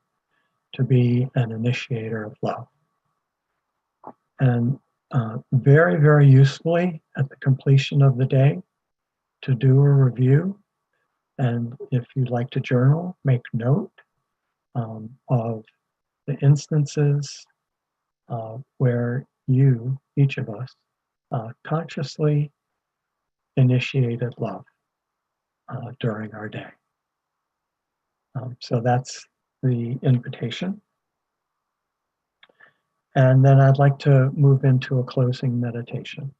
to be an initiator of love. And very, very usefully at the completion of the day, to do a review. And if you'd like to journal, make note of the instances where you, each of us, consciously initiated love during our day. So that's the invitation. And then I'd like to move into a closing meditation.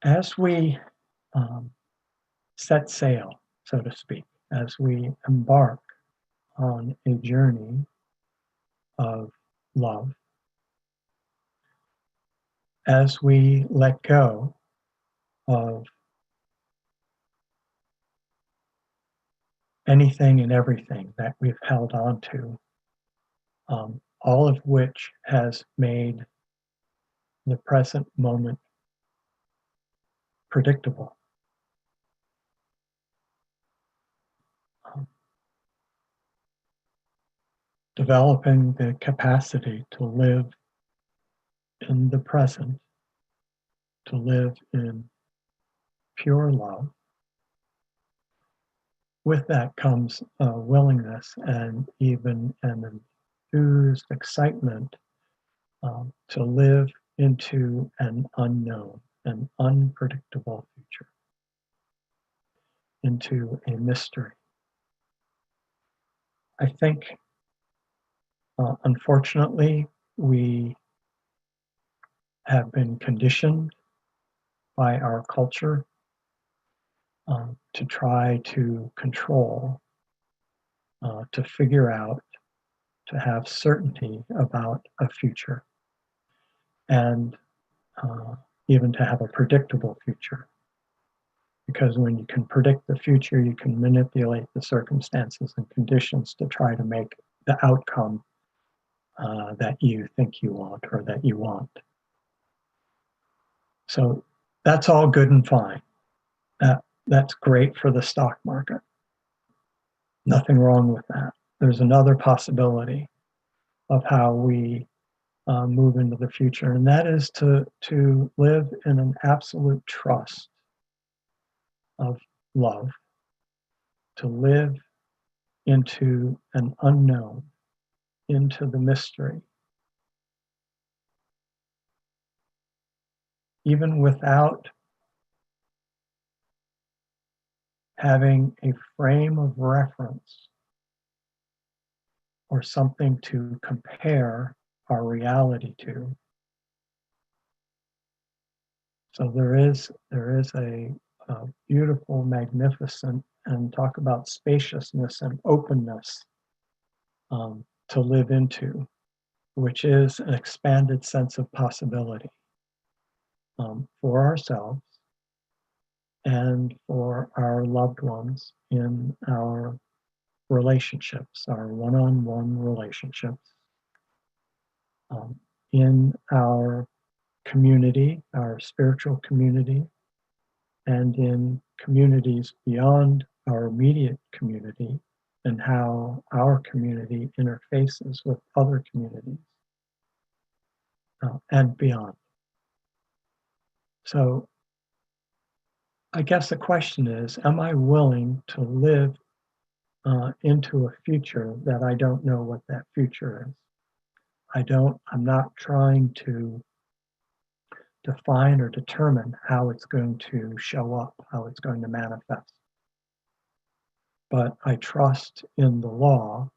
As we set sail, so to speak, as we embark on a journey of love, as we let go of anything and everything that we've held on to, all of which has made the present moment predictable. Developing the capacity to live in the present, to live in pure love. With that comes a willingness and even an enthused excitement to live into an unknown, an unpredictable future, into a mystery. I think, unfortunately, we have been conditioned by our culture to try to control, to figure out, to have certainty about a future, and even to have a predictable future. Because when you can predict the future, you can manipulate the circumstances and conditions to try to make the outcome that you think you want or that you want. So that's all good and fine. That's great for the stock market. Nothing wrong with that. There's another possibility of how we move into the future, and that is to live in an absolute trust of love to live into an unknown, into the mystery, even without having a frame of reference or something to compare our reality to. So there is a beautiful, magnificent, and talk about spaciousness and openness to live into, which is an expanded sense of possibility for ourselves and for our loved ones in our relationships, our one-on-one relationships, in our community, our spiritual community, and in communities beyond our immediate community, and how our community interfaces with other communities and beyond. So I guess the question is, am I willing to live into a future that I don't know what that future is? I'm not trying to define or determine how it's going to show up, how it's going to manifest. But I trust in the law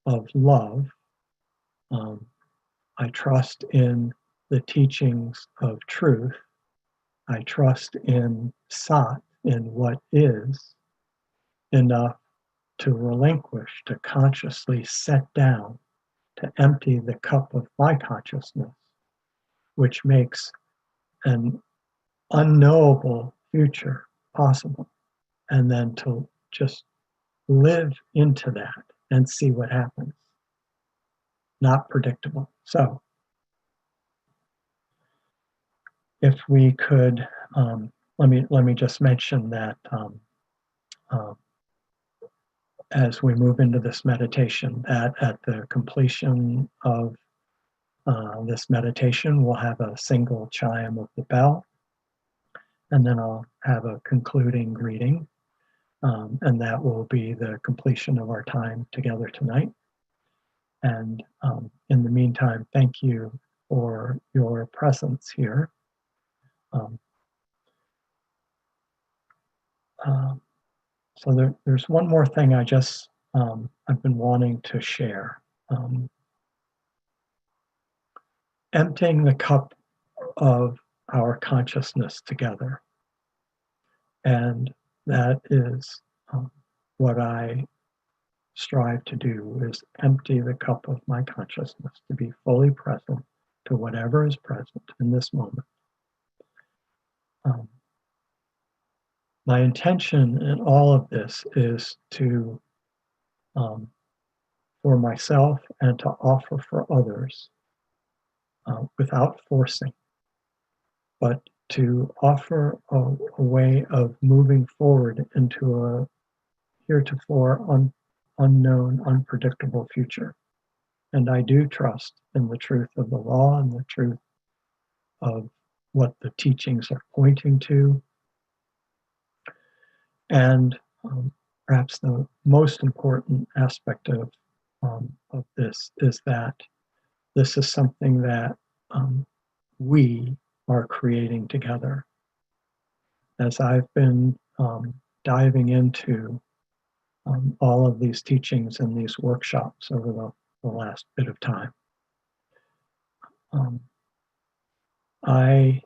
of love. I trust in the teachings of truth. I trust in Sat, in what is, enough to relinquish, to consciously set down, to empty the cup of my consciousness, which makes an unknowable future possible, and then to just live into that and see what happens. Not predictable. So if we could, let me just mention that as we move into this meditation, that at the completion of this meditation, we'll have a single chime of the bell, and then I'll have a concluding greeting, and that will be the completion of our time together tonight. And in the meantime, thank you for your presence here. So there's one more thing I've been wanting to share. Emptying the cup of our consciousness together. And that is what I strive to do, is empty the cup of my consciousness, to be fully present to whatever is present in this moment. My intention in all of this is to, for myself and to offer for others, without forcing, but to offer a way of moving forward into a heretofore unknown, unpredictable future. And I do trust in the truth of the law and the truth of what the teachings are pointing to. And perhaps the most important aspect of this is that this is something that we are creating together. As I've been diving into all of these teachings and these workshops over the last bit of time, I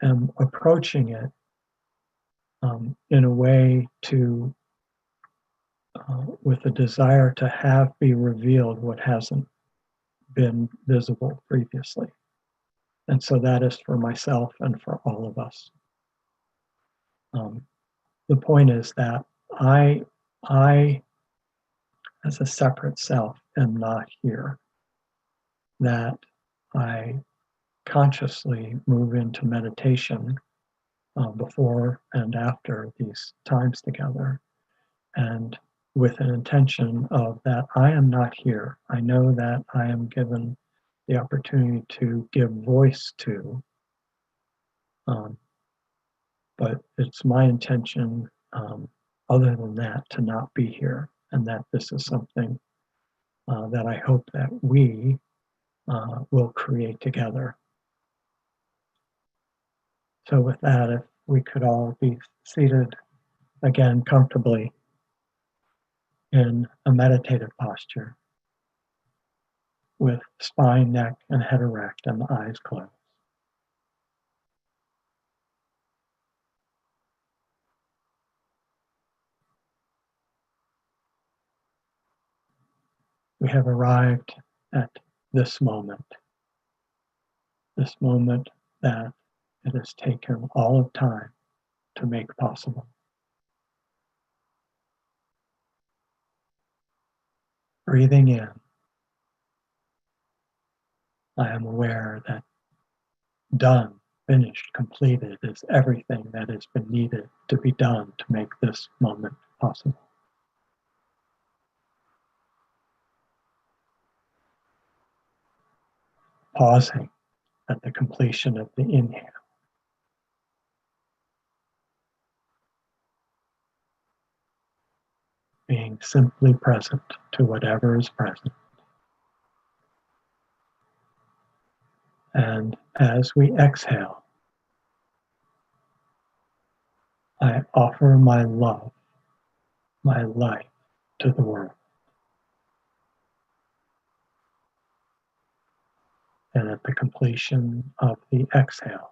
am approaching it in a way to, with a desire to have be revealed what hasn't been visible previously. And so that is for myself and for all of us. The point is that I, as a separate self, am not here. That I consciously move into meditation before and after these times together, and with an intention of that I am not here. I know that I am given the opportunity to give voice to, but it's my intention other than that, to not be here, and that this is something that I hope that we will create together. So with that, if we could all be seated again comfortably in a meditative posture with spine, neck, and head erect and the eyes closed. We have arrived at this moment that it has taken all of time to make possible. Breathing in, I am aware that done, finished, completed is everything that has been needed to be done to make this moment possible. Pausing at the completion of the inhale. Being simply present to whatever is present. And as we exhale, I offer my love, my life to the world. And at the completion of the exhale,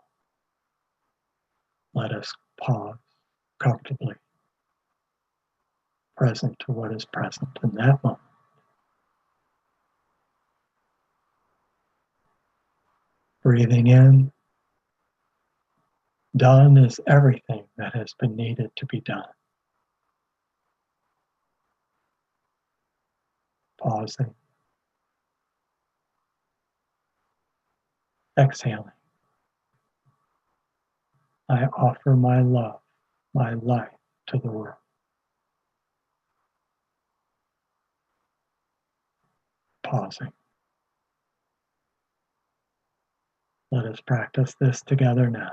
let us pause comfortably, present to what is present in that moment. Breathing in, done is everything that has been needed to be done. Pausing. Exhaling. I offer my love, my life to the world. Pausing. Let us practice this together now.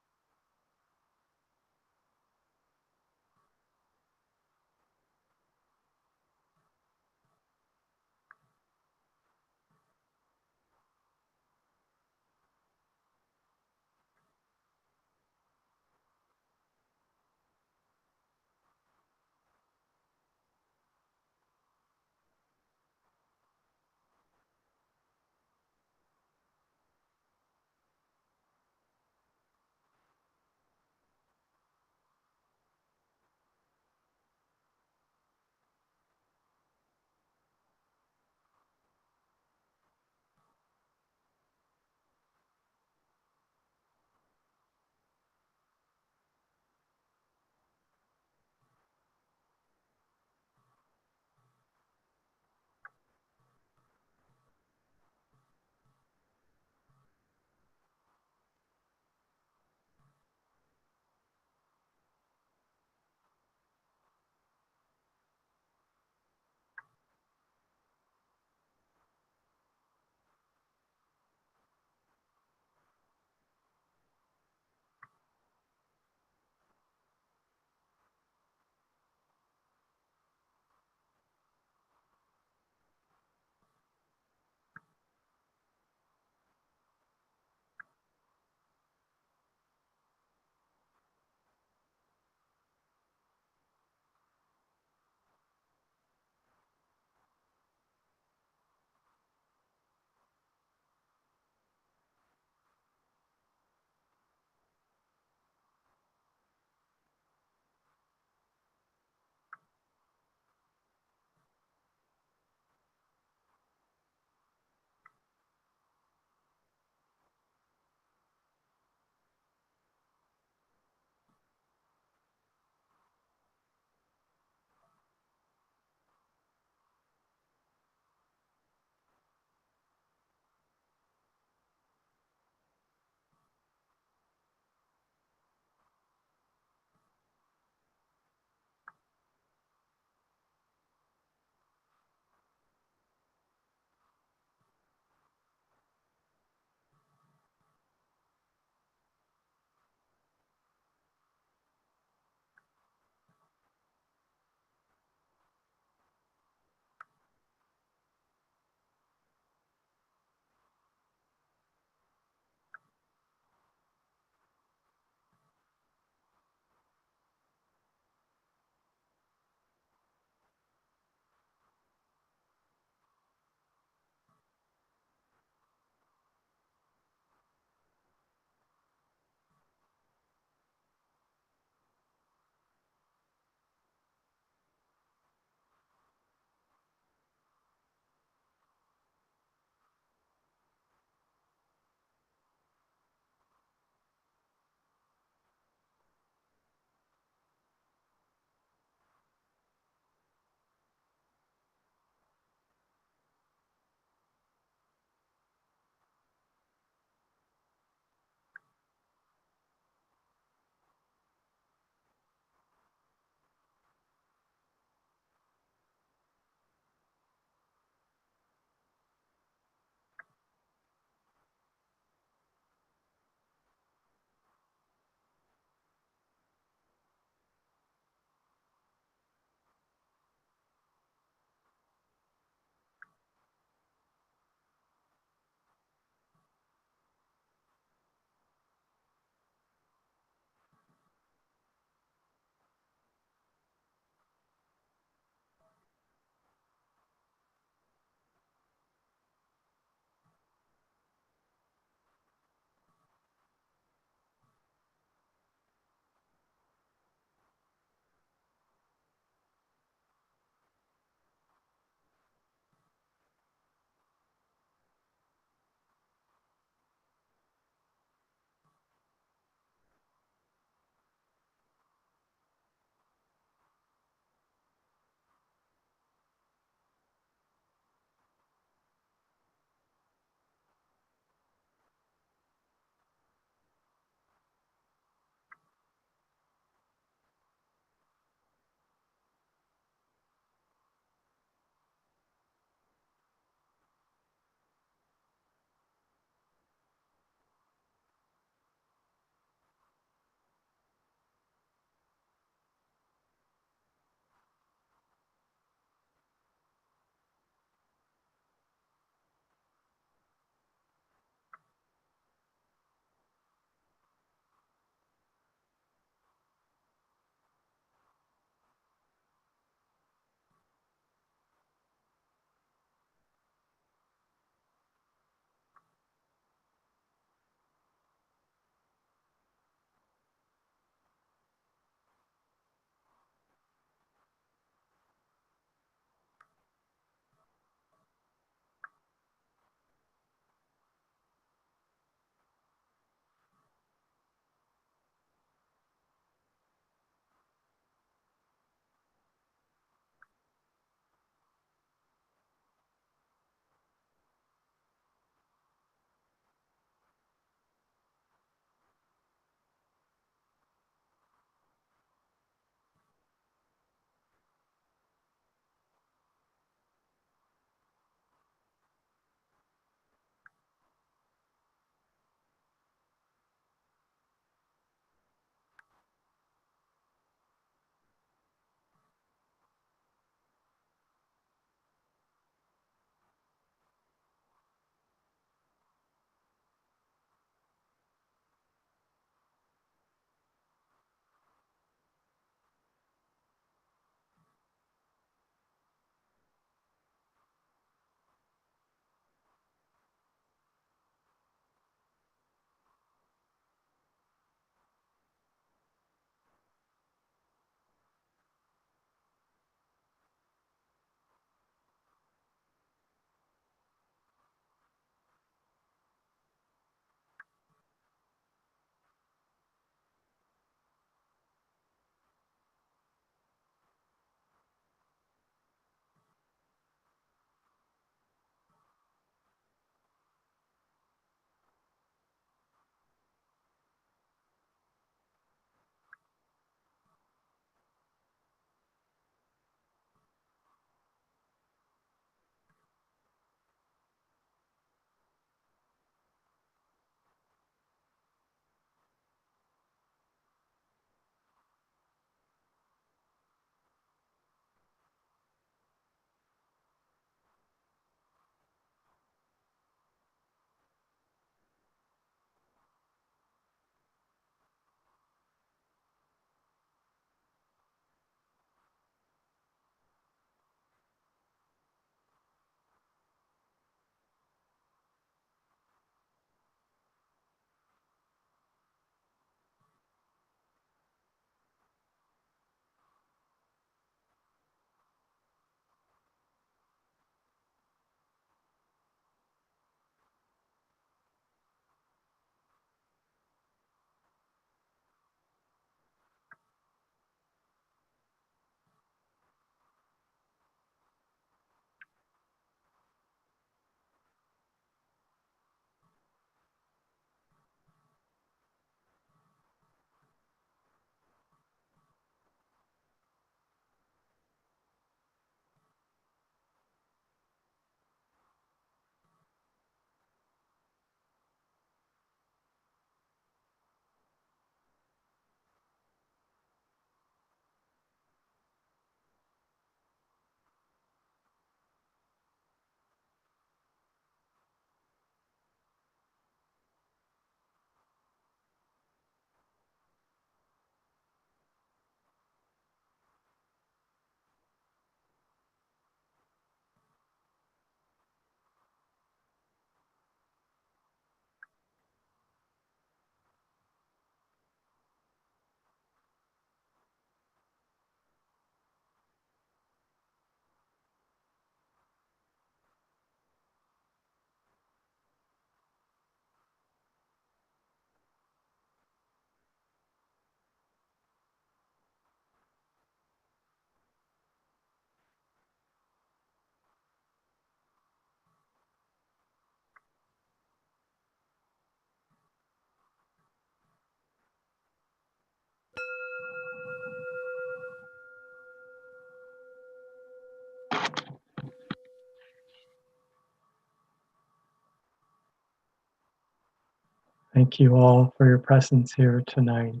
Thank you all for your presence here tonight.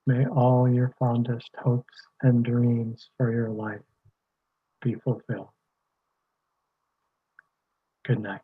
May all your fondest hopes and dreams for your life be fulfilled. Good night.